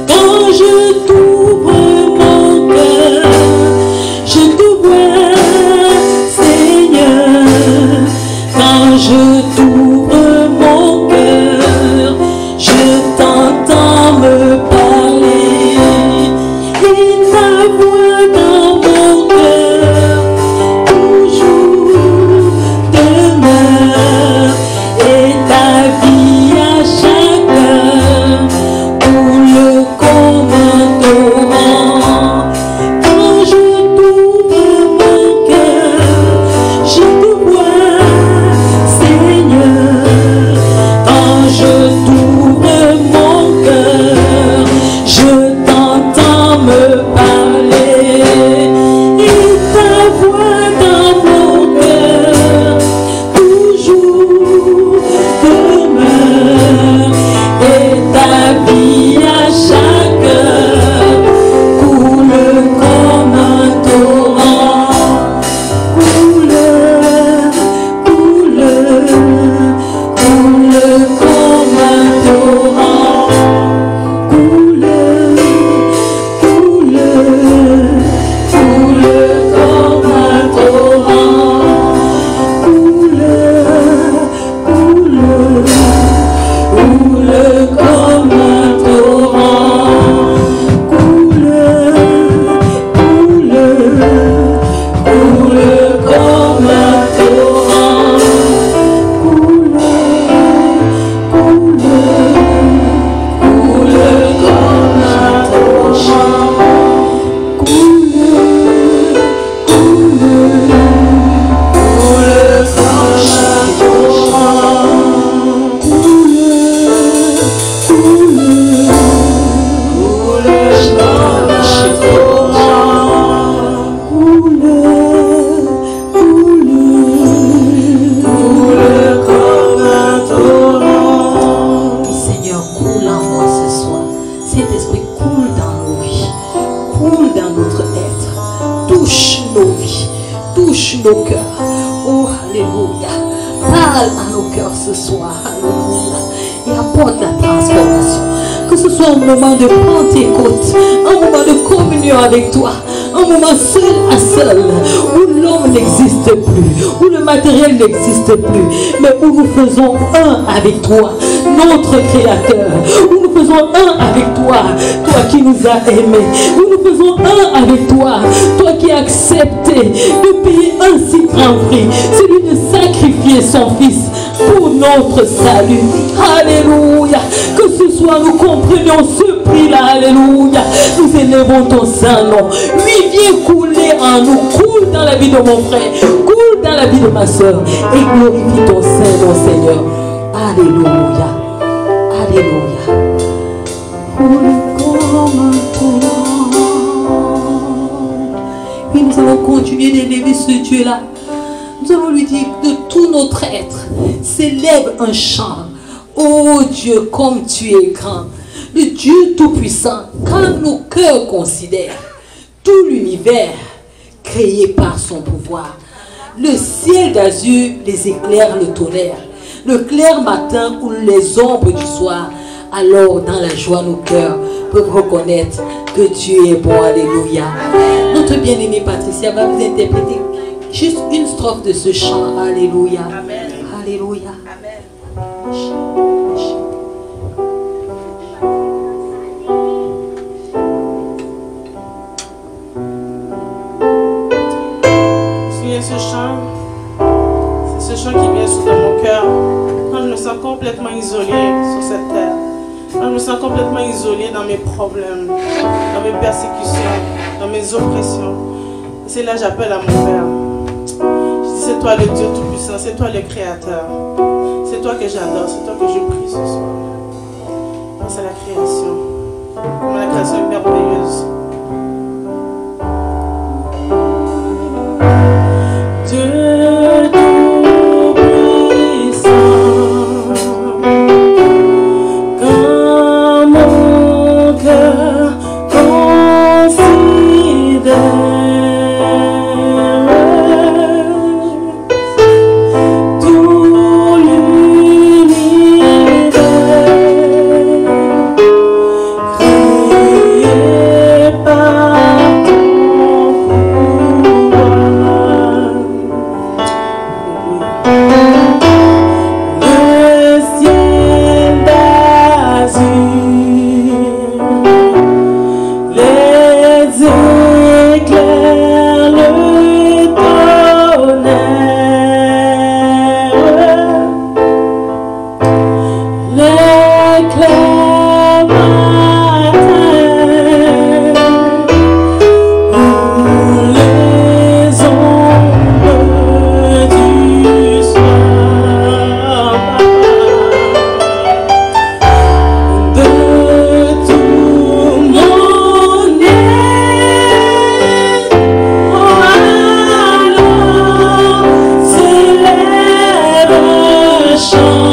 Quand je t'ouvre mon cœur, je te vois, Seigneur. Quand je t'ouvre mon cœur, je t'entends me parler, et ta voix dans mon cœur toujours demeure, et ta vie à chacun coule comme un torrent. Quand je t'ouvre mon cœur, je te vois, Seigneur. Quand je t'ouvre mon cœur, je t'entends me parler, et ta voix dans mon cœur toujours demeure, et ta vie à chacun coule comme un torrent. Coule, coule, coule comme un torrent. Coule, coule, coule comme un torrent. Coule, coule, coule comme un torrent. Coule, coule, coule comme un torrent. Coule, coule, coule comme un torrent. Coule, coule, Seigneur, coule en moi ce soir. Saint-Esprit, coule dans nos vies, coule dans notre être, touche nos vies, touche nos cœurs. Oh, alléluia. Parle à nos cœurs ce soir, alléluia, et apporte la transformation. Que ce soit un moment de Pentecôte, un moment de communion avec toi, un moment seul à seul, où l'homme n'existe plus, où le matériel n'existe plus, mais où nous faisons un avec toi, notre Créateur, où nous faisons un avec toi, toi qui nous as aimés, où nous faisons un avec toi, toi qui as accepté de payer un si grand prix, celui de sacrifier son Fils pour notre salut. Alléluia. Que ce soir nous comprenions ce prix-là. Alléluia. Nous élevons ton saint nom. Oui, viens couler en nous. Coule dans la vie de mon frère. Coule dans la vie de ma soeur. Et glorifie ton saint nom, Seigneur. Alléluia. Alléluia. Coule comme un torrent. Oui, nous allons continuer d'élever ce Dieu-là. Nous allons lui dire de tout notre être, s'élève un chant. Oh Dieu, comme tu es grand, le Dieu tout-puissant, quand nos cœurs considèrent tout l'univers créé par son pouvoir, le ciel d'azur, les éclairs, le tonnerre, le clair matin ou les ombres du soir, alors dans la joie nos cœurs peuvent reconnaître que Dieu est bon. Alléluia. Notre bien-aimée Patricia va vous interpréter juste une strophe de ce chant. Alléluia. Amen. Alléluia. Amen. Suivez ce chant. C'est ce chant qui vient sur mon cœur quand je me sens complètement isolé sur cette terre. me sens complètement isolée dans mes problèmes, dans mes persécutions, dans mes oppressions. Et c'est là que j'appelle à mon Père. Je dis, c'est toi le Dieu Tout-Puissant, c'est toi le Créateur. C'est toi que j'adore, c'est toi que je prie ce soir. Pense à la création. Comment la création est merveilleuse. Dieu Tout-Puissant, quand mon cœur considère tout l'univers créé par ton pouvoir. Le ciel d'azur, les éclairs, le tonnerre, l'éclair matin, ou les ombres du soir, de tout mon être, oh allons, s'élève un chant.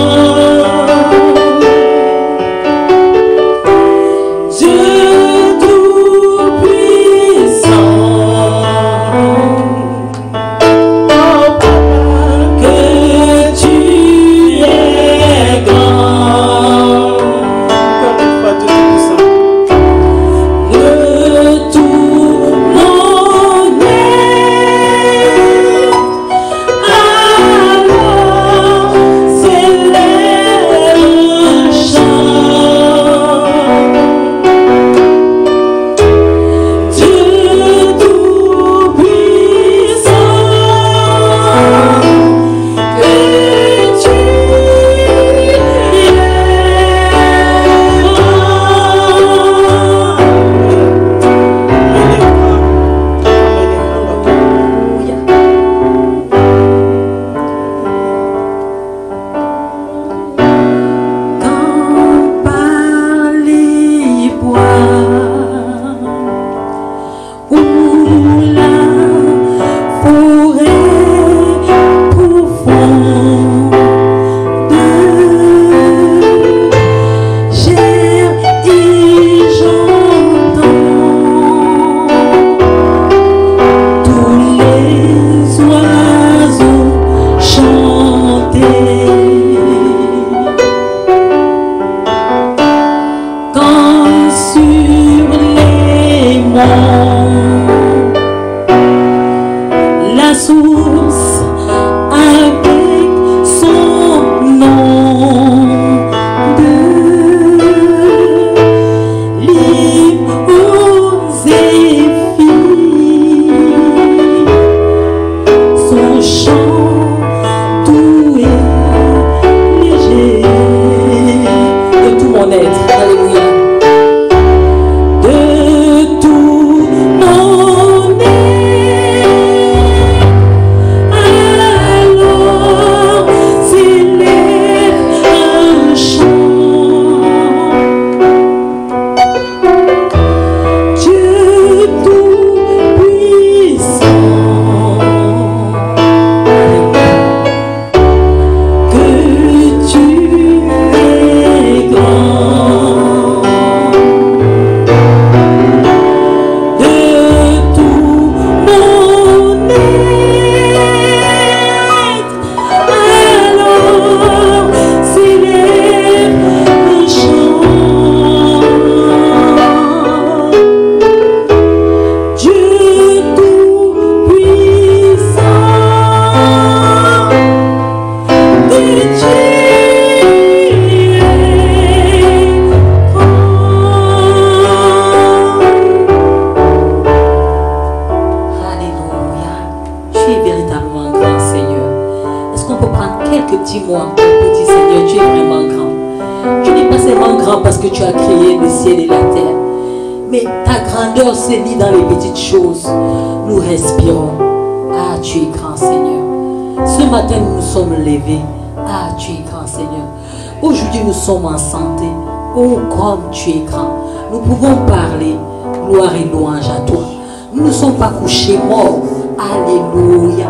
forcément grand parce que tu as créé le ciel et la terre. Mais ta grandeur se lit dans les petites choses. Nous respirons. Ah, tu es grand, Seigneur. Ce matin, nous nous sommes levés. Ah, tu es grand, Seigneur. Aujourd'hui, nous sommes en santé. Oh, comme tu es grand. Nous pouvons parler. Gloire et louange à toi. Nous ne sommes pas couchés morts. Alléluia.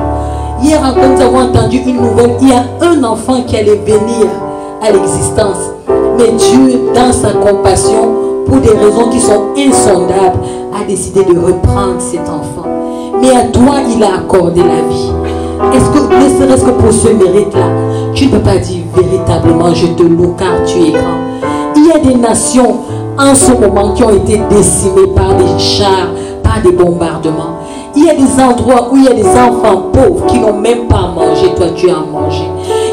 Hier encore, nous avons entendu une nouvelle. Il y a un enfant qui allait venir à l'existence. Mais Dieu, dans sa compassion, pour des raisons qui sont insondables, a décidé de reprendre cet enfant. Mais à toi, il a accordé la vie. Est-ce que, ne serait-ce que pour ce mérite-là, tu ne peux pas dire véritablement, je te loue car tu es grand. Il y a des nations en ce moment qui ont été décimées par des chars, par des bombardements. Il y a des endroits où il y a des enfants pauvres qui n'ont même pas mangé, toi tu as mangé.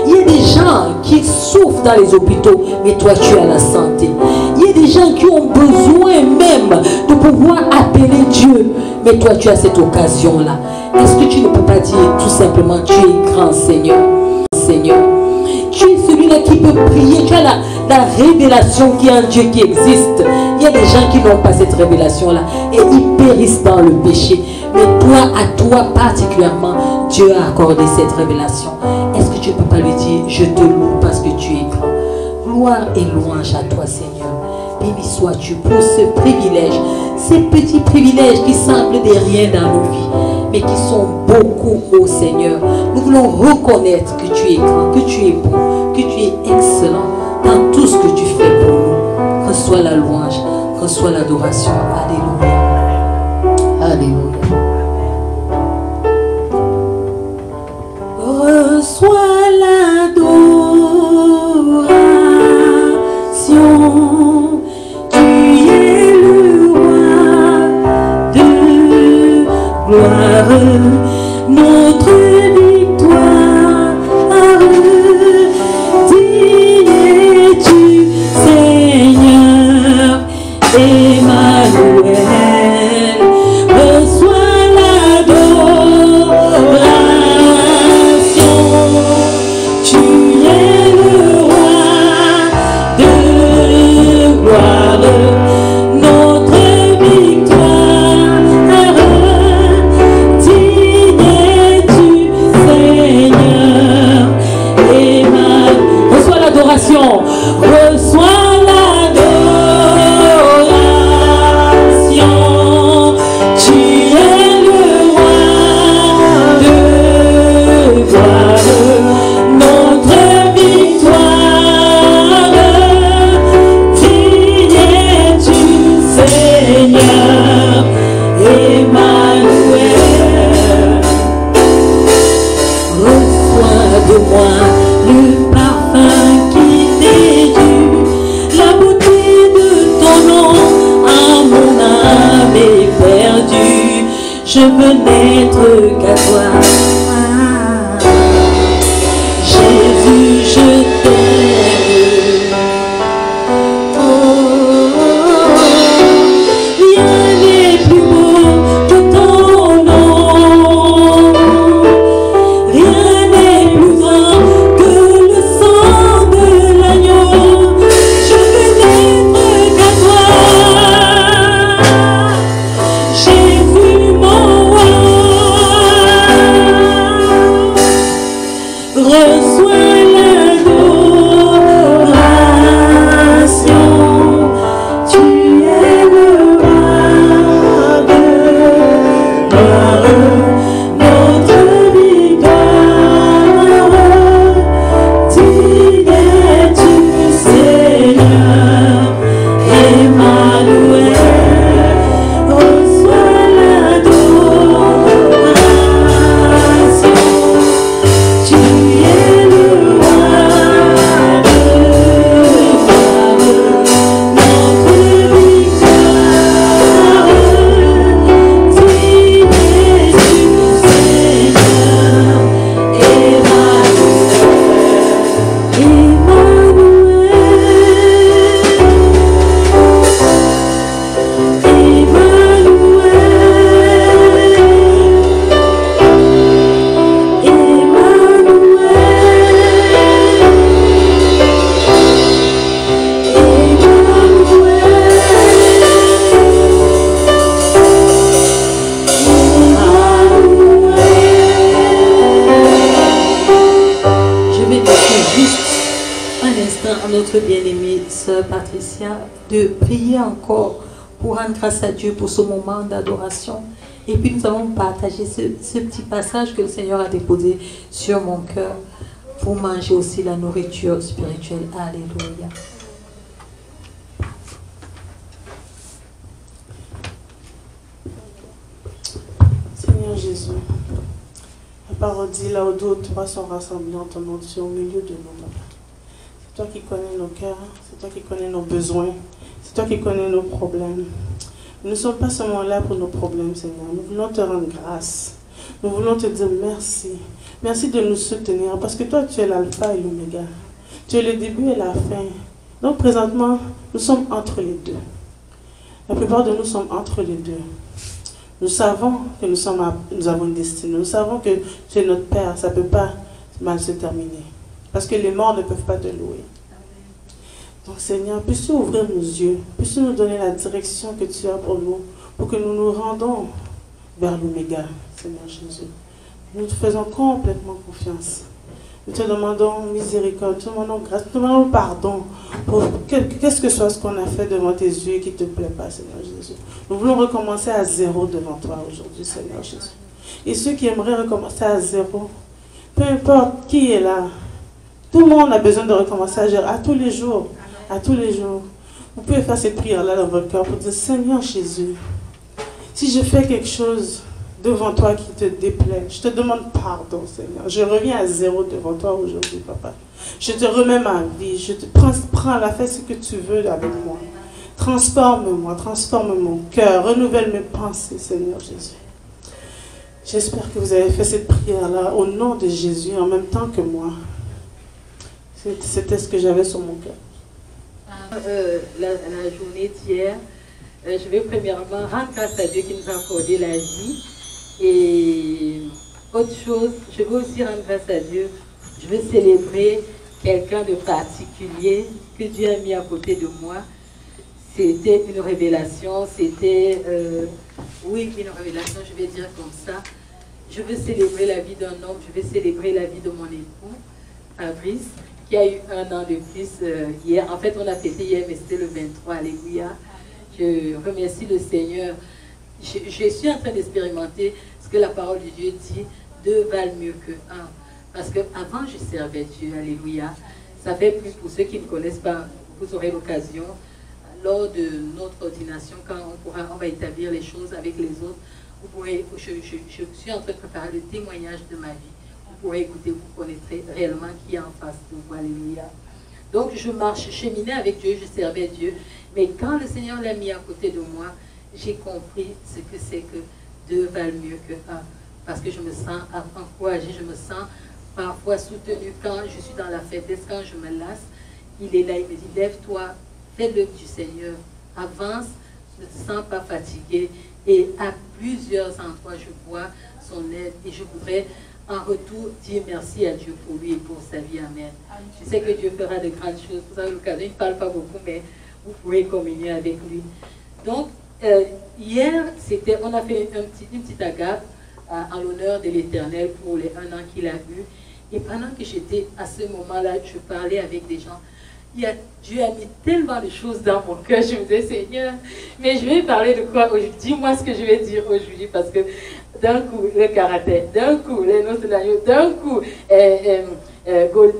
Il y a des gens qui souffrent dans les hôpitaux, mais toi tu as la santé. Il y a des gens qui ont besoin même de pouvoir appeler Dieu, mais toi tu as cette occasion-là. Est-ce que tu ne peux pas dire tout simplement, tu es grand Seigneur, Seigneur. Tu es celui-là qui peut prier, tu as la révélation qui est un Dieu qui existe. Il y a des gens qui n'ont pas cette révélation-là et ils périssent dans le péché. Mais toi, à toi particulièrement, Dieu a accordé cette révélation. Est-ce que tu ne peux pas lui dire, je te loue parce que tu es grand. Gloire et louange à toi, Seigneur. Béni sois-tu pour ce privilège, ces petits privilèges qui semblent des rien dans nos vies, mais qui sont beaucoup, ô Seigneur. Nous voulons reconnaître que tu es grand, que tu es bon, que tu es excellent dans tout ce que tu fais pour nous. Reçois la louange, reçois l'adoration. Alléluia. Alléluia. Reçois l'adoration. Tu es le roi de gloire. Notre victoire. Digne es-tu, Seigneur Emmanuel. Reçois je veux n'être qu'à toi. Jésus, je t'aime. Oh, rien n'est plus beau que ton nom. Rien n'est plus grand que le sang de l'agneau. Je veux n'être qu'à toi. Jésus, mon roi. notre bien-aimée sœur Patricia de prier encore pour rendre grâce à Dieu pour ce moment d'adoration. Et puis nous allons partager ce petit passage que le Seigneur a déposé sur mon cœur pour manger aussi la nourriture spirituelle. Alléluia. Seigneur Jésus, la parole dit là où deux ou trois sont rassemblés en ton nom, tu es au milieu de nous, papa. C'est toi qui connais nos cœurs, c'est toi qui connais nos besoins, c'est toi qui connais nos problèmes. Nous ne sommes pas seulement là pour nos problèmes, Seigneur. Nous voulons te rendre grâce. Nous voulons te dire merci. Merci de nous soutenir parce que toi, tu es l'alpha et l'oméga. Tu es le début et la fin. Donc présentement, nous sommes entre les deux. La plupart de nous sommes entre les deux. Nous savons que nous avons une destinée. Nous savons que tu es notre Père. Ça ne peut pas mal se terminer. Parce que les morts ne peuvent pas te louer. Donc Seigneur, puisses-tu ouvrir nos yeux, puisses-tu nous donner la direction que tu as pour nous, pour que nous nous rendons vers l'oméga, Seigneur Jésus. Nous te faisons complètement confiance. Nous te demandons miséricorde, nous te demandons grâce, nous te demandons pardon pour qu'est-ce que soit ce qu'on a fait devant tes yeux qui ne te plaît pas, Seigneur Jésus. Nous voulons recommencer à zéro devant toi aujourd'hui, Seigneur Jésus. Et ceux qui aimeraient recommencer à zéro, peu importe qui est là, tout le monde a besoin de recommencer à zéro, à tous les jours. À tous les jours. Vous pouvez faire cette prière-là dans votre cœur pour dire, Seigneur Jésus, si je fais quelque chose devant toi qui te déplaît, je te demande pardon, Seigneur. Je reviens à zéro devant toi aujourd'hui, Papa. Je te remets ma vie. Je te prends la fais ce que tu veux avec moi. Transforme-moi, transforme mon cœur, renouvelle mes pensées, Seigneur Jésus. J'espère que vous avez fait cette prière-là au nom de Jésus en même temps que moi. C'était ce que j'avais sur mon cœur. La journée d'hier, je vais premièrement rendre grâce à Dieu qui nous a accordé la vie. Et autre chose, je veux aussi rendre grâce à Dieu. Je veux célébrer quelqu'un de particulier que Dieu a mis à côté de moi. C'était une révélation, c'était, oui, une révélation, je vais dire comme ça. Je veux célébrer la vie d'un homme, je veux célébrer la vie de mon époux, Fabrice, qui a eu 1 an de plus hier. En fait, on a fêté hier, mais c'était le 23, alléluia. Je remercie le Seigneur. Je suis en train d'expérimenter ce que la parole de Dieu dit, 2 valent mieux que 1. Parce qu'avant, je servais Dieu, alléluia. Ça fait plus, pour ceux qui ne connaissent pas, vous aurez l'occasion, lors de notre ordination, quand on va établir les choses avec les autres, vous pourrez, je suis en train de préparer le témoignage de ma vie. Vous pourrez écouter, vous connaîtrez réellement qui est en face de vous, alléluia. Donc je cheminais avec Dieu, je servais Dieu, mais quand le Seigneur l'a mis à côté de moi, j'ai compris ce que c'est que 2 valent mieux que 1, parce que je me sens encouragée, je me sens parfois soutenue quand je suis dans la faiblesse, quand je me lasse. Il est là, il me dit, lève-toi, fais l'œuvre du Seigneur, avance, ne te sens pas fatigué. Et à plusieurs endroits, je vois son aide et je voudrais en retour dire merci à Dieu pour lui et pour sa vie. Amen. Je sais que Dieu fera de grandes choses. Vous avez l'occasion, il ne parle pas beaucoup, mais vous pourrez communier avec lui. Donc, hier, on a fait une petite agape en l'honneur de l'Éternel pour les 1 an qu'il a eu. Et pendant que j'étais à ce moment-là, je parlais avec des gens. Dieu a mis tellement de choses dans mon cœur. Je me disais, Seigneur, mais je vais parler de quoi aujourd'hui? Dis-moi ce que je vais dire aujourd'hui, parce que d'un coup, le karaté, d'un coup, les noces d'agneau, d'un coup,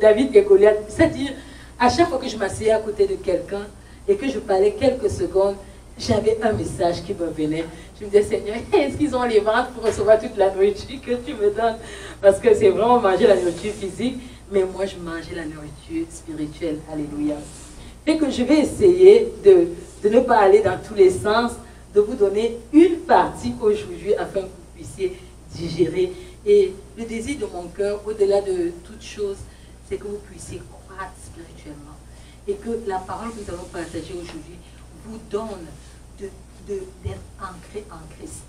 David et Goliath. C'est-à-dire, à chaque fois que je m'asseyais à côté de quelqu'un et que je parlais quelques secondes, j'avais un message qui me venait. Je me disais, Seigneur, est-ce qu'ils ont les ventres pour recevoir toute la nourriture que tu me donnes? Parce que c'est vraiment manger la nourriture physique, mais moi, je mangeais la nourriture spirituelle. Alléluia. Et que je vais essayer de ne pas aller dans tous les sens, de vous donner une partie aujourd'hui afin que vous puissiez digérer. Et le désir de mon cœur, au-delà de toute chose, c'est que vous puissiez croître spirituellement. Et que la parole que nous allons partager aujourd'hui vous donne d'être ancré en Christ,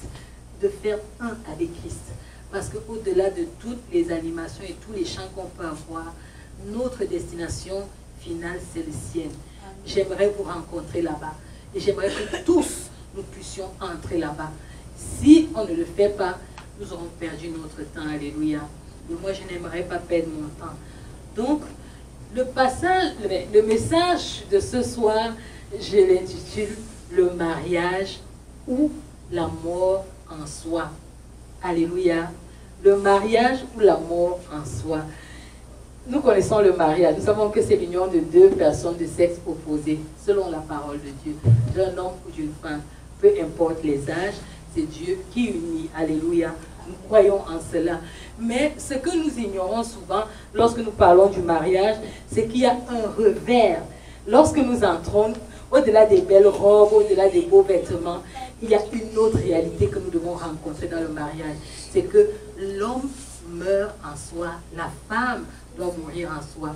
de faire un avec Christ. Parce qu'au-delà de toutes les animations et tous les chants qu'on peut avoir, notre destination finale, c'est le ciel. J'aimerais vous rencontrer là-bas. Et j'aimerais que tous, nous puissions entrer là-bas. Si on ne le fait pas, nous aurons perdu notre temps. Alléluia. Et moi, je n'aimerais pas perdre mon temps. Donc, Le passage, le message de ce soir, je l'intitule « Le mariage ou la mort en soi ». Alléluia. Le mariage ou la mort en soi. Nous connaissons le mariage. Nous savons que c'est l'union de deux personnes de sexe opposé, selon la parole de Dieu. D'un homme ou d'une femme, peu importe les âges, c'est Dieu qui unit. Alléluia. Nous croyons en cela. Mais ce que nous ignorons souvent lorsque nous parlons du mariage, c'est qu'il y a un revers. Lorsque nous entrons, au-delà des belles robes, au-delà des beaux vêtements, il y a une autre réalité que nous devons rencontrer dans le mariage. C'est que l'homme meurt en soi, la femme doit mourir en soi.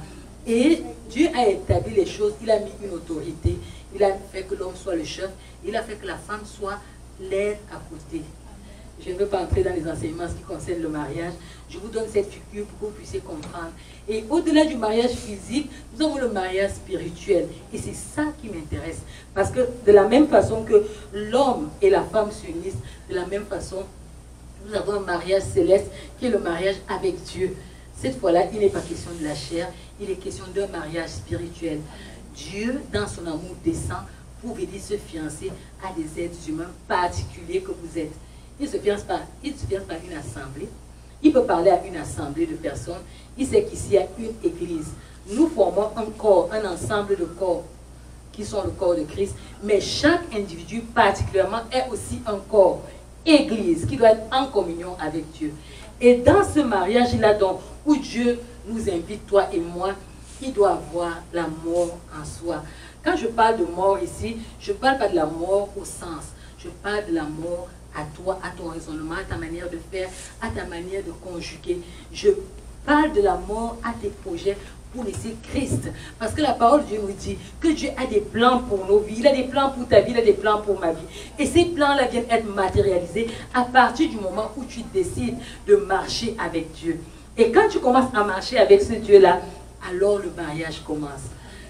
Et Dieu a établi les choses, il a mis une autorité, il a fait que l'homme soit le chef, il a fait que la femme soit l'aide à côté. Je ne veux pas entrer dans les enseignements qui concernent le mariage. Je vous donne cette figure pour que vous puissiez comprendre. Et au-delà du mariage physique, nous avons le mariage spirituel. Et c'est ça qui m'intéresse. Parce que de la même façon que l'homme et la femme s'unissent, de la même façon, nous avons un mariage céleste qui est le mariage avec Dieu. Cette fois-là, il n'est pas question de la chair, il est question d'un mariage spirituel. Dieu, dans son amour, descend pour venir se fiancer à des êtres humains particuliers que vous êtes. Il ne se fiance pas une assemblée. Il peut parler à une assemblée de personnes. Il sait qu'ici, il y a une église. Nous formons un corps, un ensemble de corps qui sont le corps de Christ. Mais chaque individu particulièrement est aussi un corps, église, qui doit être en communion avec Dieu. Et dans ce mariage-là, donc, où Dieu nous invite, toi et moi, il doit avoir la mort en soi. Quand je parle de mort ici, je ne parle pas de la mort au sens. Je parle de la mort à toi, à ton raisonnement, à ta manière de faire, à ta manière de conjuguer. Je parle de la mort à tes projets pour laisser Christ. Parce que la parole de Dieu nous dit que Dieu a des plans pour nos vies. Il a des plans pour ta vie, il a des plans pour ma vie. Et ces plans-là viennent être matérialisés à partir du moment où tu décides de marcher avec Dieu. Et quand tu commences à marcher avec ce Dieu-là, alors le mariage commence.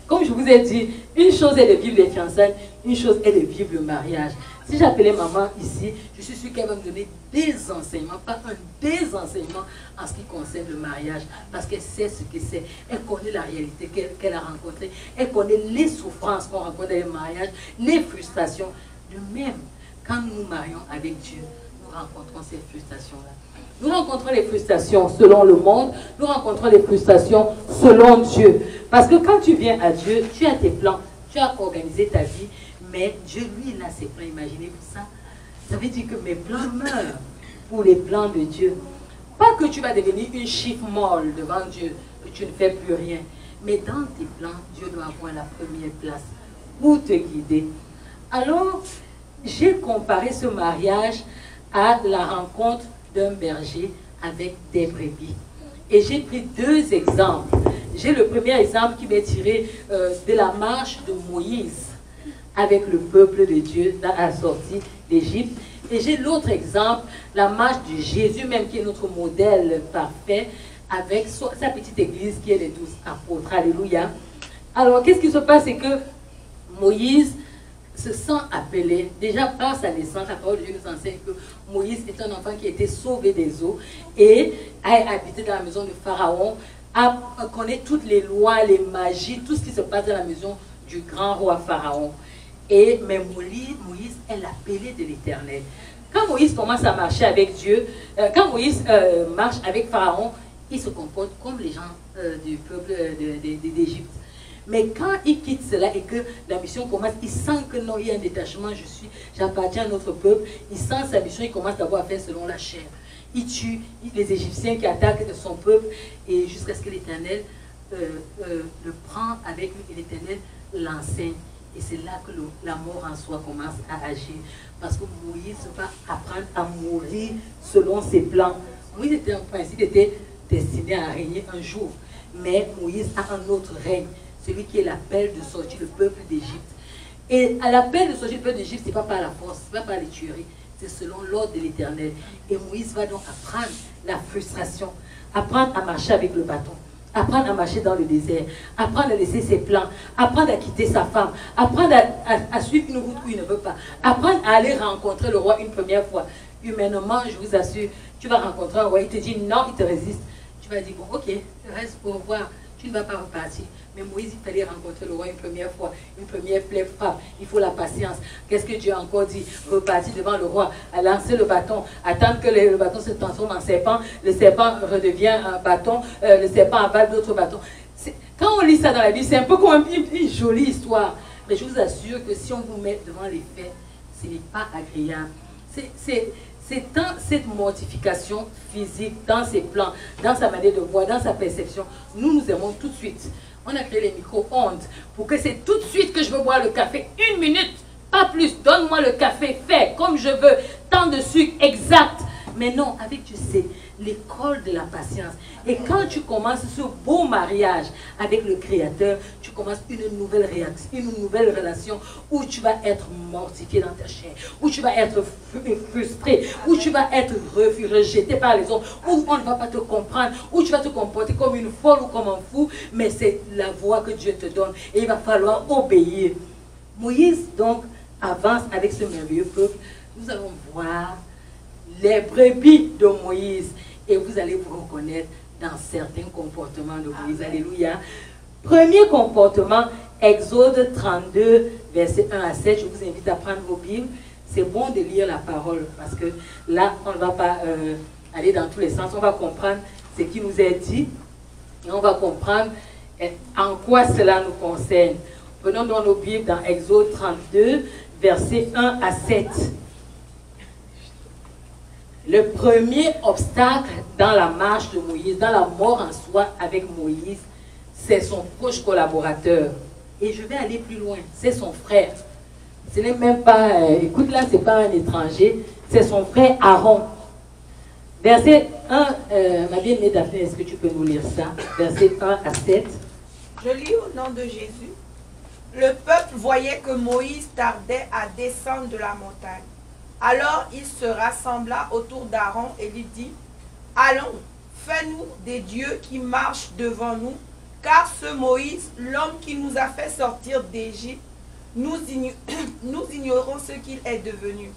Comme je vous ai dit, une chose est de vivre les fiançailles, une chose est de vivre le mariage. Si j'appelais maman ici, je suis sûre qu'elle va me donner des enseignements, pas un des enseignements en ce qui concerne le mariage, parce qu'elle sait ce que c'est. Elle connaît la réalité qu'elle a rencontrée. Elle connaît les souffrances qu'on rencontre dans les mariages, les frustrations. De même, quand nous nous marions avec Dieu, nous rencontrons ces frustrations-là. Nous rencontrons les frustrations selon le monde, nous rencontrons les frustrations selon Dieu. Parce que quand tu viens à Dieu, tu as tes plans, tu as organisé ta vie, mais Dieu, lui, il a ses plans. Imaginez-vous ça. Ça veut dire que mes plans meurent pour les plans de Dieu. Pas que tu vas devenir une chiffre molle devant Dieu, que tu ne fais plus rien. Mais dans tes plans, Dieu doit avoir la première place pour te guider. Alors, j'ai comparé ce mariage à la rencontre d'un berger avec des brebis. Et j'ai pris deux exemples. J'ai le premier exemple qui m'est tiré de la marche de Moïse avec le peuple de Dieu à la sortie d'Égypte. Et j'ai l'autre exemple, la marche de Jésus même, qui est notre modèle parfait, avec sa petite église qui est les 12 apôtres. Alléluia. Alors, qu'est-ce qui se passe? C'est que Moïse se sent appelé, déjà par sa naissance. La parole de Dieu nous enseigne que Moïse est un enfant qui a été sauvé des eaux et a habité dans la maison de Pharaon, connaît toutes les lois, les magies, tout ce qui se passe dans la maison du grand roi Pharaon. Mais Moïse est l'appelé de l'Éternel. Quand Moïse commence à marcher avec Dieu, quand Moïse marche avec Pharaon, il se comporte comme les gens du peuple d'Égypte. Mais quand il quitte cela et que la mission commence, il sent que non, il y a un détachement, j'appartiens à notre peuple, il sent sa mission, il commence d'abord à faire selon la chair. Il tue les Égyptiens qui attaquent son peuple et jusqu'à ce que l'Éternel le prend avec lui et l'Éternel l'enseigne. Et c'est là que la mort en soi commence à agir. Parce que Moïse va apprendre à mourir selon ses plans. Moïse était en principe destiné à régner un jour. Mais Moïse a un autre règne. Celui qui est l'appel de sortir le peuple d'Égypte. Et à l'appel de sortir le peuple d'Égypte, ce n'est pas par la force, ce n'est pas par les tueries. C'est selon l'ordre de l'Éternel. Et Moïse va donc apprendre la frustration. Apprendre à marcher avec le bâton. Apprendre à marcher dans le désert, apprendre à laisser ses plans, apprendre à quitter sa femme, apprendre à suivre une route où il ne veut pas, apprendre à aller rencontrer le roi une première fois. Humainement, je vous assure, tu vas rencontrer un roi, il te dit non, il te résiste. Tu vas dire, bon, ok, reste pour voir. tu ne vas pas repartir. Mais Moïse, il fallait rencontrer le roi une première fois, une première frappe. Il faut la patience. Qu'est-ce que Dieu a encore dit? Repartir devant le roi, à lancer le bâton, attendre que le bâton se transforme en serpent, le serpent redevient un bâton, le serpent avale d'autres bâtons. Quand on lit ça dans la Bible, c'est un peu comme une jolie histoire. Mais je vous assure que si on vous met devant les faits, ce n'est pas agréable. C'est dans cette mortification physique, dans ses plans, dans sa manière de voir, dans sa perception, nous aimons tout de suite. On a créé les micro-ondes pour que c'est tout de suite que je veux boire le café. 1 minute, pas plus. Donne-moi le café fait comme je veux. Tant de sucre, exact. Mais non, avec Dieu, c'est l'école de la patience. Et quand tu commences ce beau mariage avec le Créateur, tu commences une nouvelle réaction, une nouvelle relation où tu vas être mortifié dans ta chair, où tu vas être frustré, où tu vas être rejeté par les autres, où on ne va pas te comprendre, où tu vas te comporter comme une folle ou comme un fou, mais c'est la voie que Dieu te donne et il va falloir obéir. Moïse donc avance avec ce merveilleux peuple. Nous allons voir les brebis de Moïse et vous allez vous reconnaître dans certains comportements de Moïse. Alléluia. Premier comportement, Exode 32, versets 1 à 7. Je vous invite à prendre vos Bibles. C'est bon de lire la parole parce que là, on ne va pas aller dans tous les sens. On va comprendre ce qui nous est dit et on va comprendre en quoi cela nous concerne. Prenons donc nos Bibles dans Exode 32, versets 1 à 7. Le premier obstacle dans la marche de Moïse, dans la mort en soi avec Moïse, c'est son proche collaborateur. Et je vais aller plus loin, c'est son frère. Ce n'est même pas, écoute là, ce n'est pas un étranger, c'est son frère Aaron. Verset 1, ma bien-aimée Daphné, est-ce que tu peux nous lire ça? Verset 1 à 7. Je lis au nom de Jésus. Le peuple voyait que Moïse tardait à descendre de la montagne. Alors il se rassembla autour d'Aaron et lui dit, « Allons, fais-nous des dieux qui marchent devant nous, car ce Moïse, l'homme qui nous a fait sortir d'Égypte, nous ignorons ce qu'il est devenu. »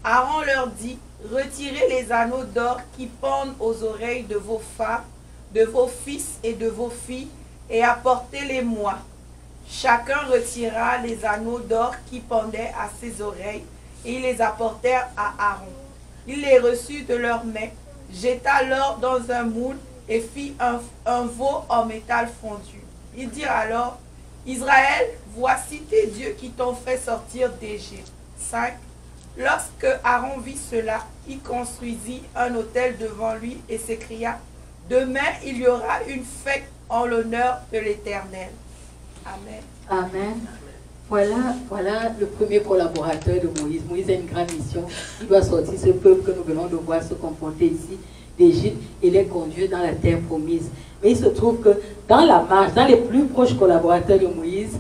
Aaron leur dit, « Retirez les anneaux d'or qui pendent aux oreilles de vos femmes, de vos fils et de vos filles, et apportez-les-moi. » Chacun retira les anneaux d'or qui pendaient à ses oreilles, et ils les apportèrent à Aaron. Il les reçut de leurs mains, jeta l'or dans un moule et fit un veau en métal fondu. Ils dirent alors, « Israël, voici tes dieux qui t'ont fait sortir d'Égypte. » 5. Lorsque Aaron vit cela, il construisit un autel devant lui et s'écria, « Demain, il y aura une fête en l'honneur de l'Éternel. » Amen. Amen. Voilà le premier collaborateur de Moïse. Moïse a une grande mission. Il doit sortir ce peuple que nous venons de voir se comporter ici d'Égypte et les conduire dans la terre promise. Mais il se trouve que dans la marche, dans les plus proches collaborateurs de Moïse,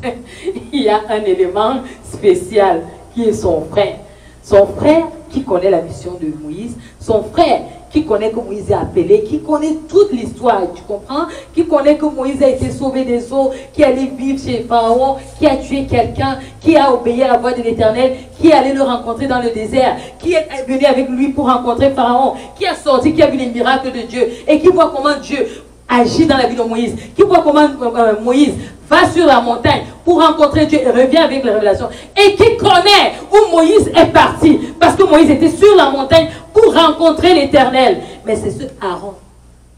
il y a un élément spécial qui est son frère. Son frère qui connaît la mission de Moïse, son frère qui connaît que Moïse est appelé, qui connaît toute l'histoire, tu comprends? Qui connaît que Moïse a été sauvé des eaux, qui allait vivre chez Pharaon, qui a tué quelqu'un, qui a obéi à la voix de l'Éternel, qui est allé le rencontrer dans le désert, qui est venu avec lui pour rencontrer Pharaon, qui a sorti, qui a vu les miracles de Dieu, et qui voit comment Dieu agit dans la vie de Moïse, qui voit comment Moïse va sur la montagne pour rencontrer Dieu et revient avec les révélations, et qui connaît où Moïse est parti, parce que Moïse était sur la montagne pour rencontrer l'Éternel. Mais c'est ce Aaron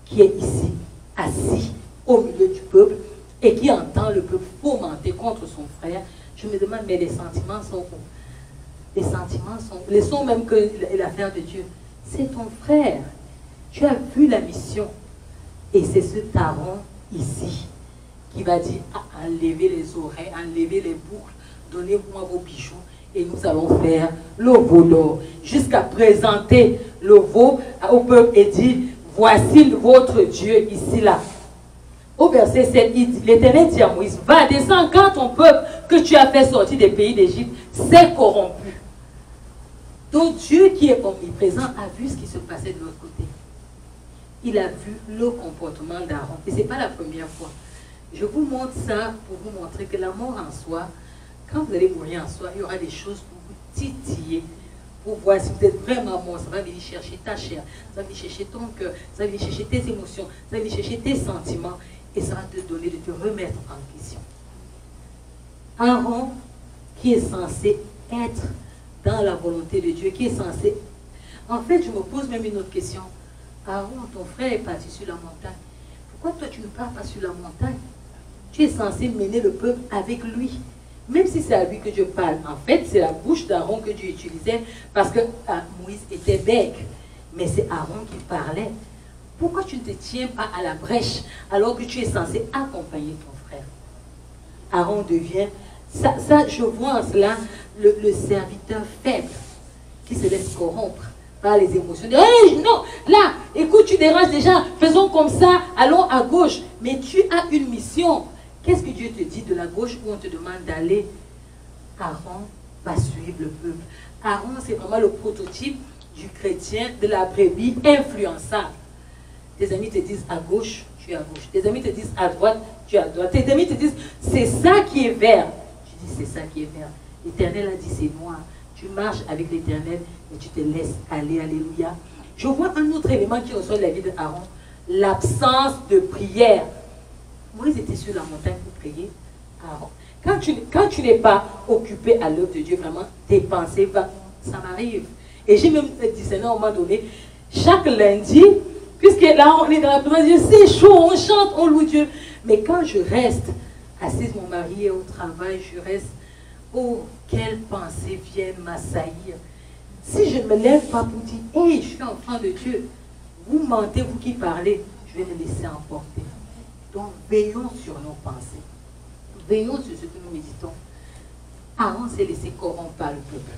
qui est ici, assis au milieu du peuple, et qui entend le peuple fomenter contre son frère. Je me demande, mais les sentiments sont où? Les sentiments sont où? Les sons même que l'affaire de Dieu. C'est ton frère. Tu as vu la mission. Et c'est ce Aaron ici qui va dire, enlevez les oreilles, enlevez les boucles, donnez-moi vos bijoux et nous allons faire le veau d'or. Jusqu'à présenter le veau au peuple et dire, voici votre Dieu ici là. Au verset 7, l'Éternel dit à Moïse, va, descends, car ton peuple que tu as fait sortir des pays d'Égypte s'est corrompu. Donc Dieu qui est omniprésent a vu ce qui se passait de l'autre côté. Il a vu le comportement d'Aaron. Et ce n'est pas la première fois. Je vous montre ça pour vous montrer que la mort en soi, quand vous allez mourir en soi, il y aura des choses pour vous titiller, pour voir si vous êtes vraiment mort. Ça va venir chercher ta chair, ça va venir chercher ton cœur, ça va venir chercher tes émotions, ça va venir chercher tes sentiments. et ça va te donner de te remettre en question. Aaron, qui est censé être dans la volonté de Dieu, qui est censé... En fait, je me pose même une autre question. Aaron, ton frère est parti sur la montagne. Pourquoi toi tu ne pars pas sur la montagne? Tu es censé mener le peuple avec lui. Même si c'est à lui que Dieu parle. En fait, c'est la bouche d'Aaron que Dieu utilisait parce que Moïse était bègue. Mais c'est Aaron qui parlait. Pourquoi tu ne te tiens pas à la brèche alors que tu es censé accompagner ton frère? Aaron devient... Ça, je vois en cela le serviteur faible qui se laisse corrompre par les émotions. Hey, non, là, écoute, tu déranges déjà, faisons comme ça, allons à gauche. Mais tu as une mission. Qu'est-ce que Dieu te dit de la gauche où on te demande d'aller? Aaron va suivre le peuple. Aaron, c'est vraiment le prototype du chrétien, de la brebis influençable. Tes amis te disent à gauche, tu es à gauche. Tes amis te disent à droite, tu es à droite. Tes amis te disent, c'est ça qui est vert. Tu dis, c'est ça qui est vert. L'Éternel a dit, c'est noir. Tu marches avec l'Éternel et tu te laisses aller. Alléluia. Je vois un autre élément qui ressort de la vie d'Aaron. L'absence de prière. Moïse était sur la montagne pour prier. Aaron. Quand tu n'es pas occupé à l'œuvre de Dieu, vraiment, tes pensées vont. Ça m'arrive. Et j'ai même discerné à un moment donné, chaque lundi, puisque là on est dans la présence de Dieu, c'est chaud, on chante, on loue Dieu. Mais quand je reste assise, mon mari est au travail, je reste, oh, quelles pensées viennent m'assaillir. Si je ne me lève pas pour dire, hey, je suis enfant de Dieu, vous mentez, vous qui parlez, je vais me laisser emporter. Donc, veillons sur nos pensées. Veillons sur ce que nous méditons. Aaron s'est laissé corrompre par le peuple.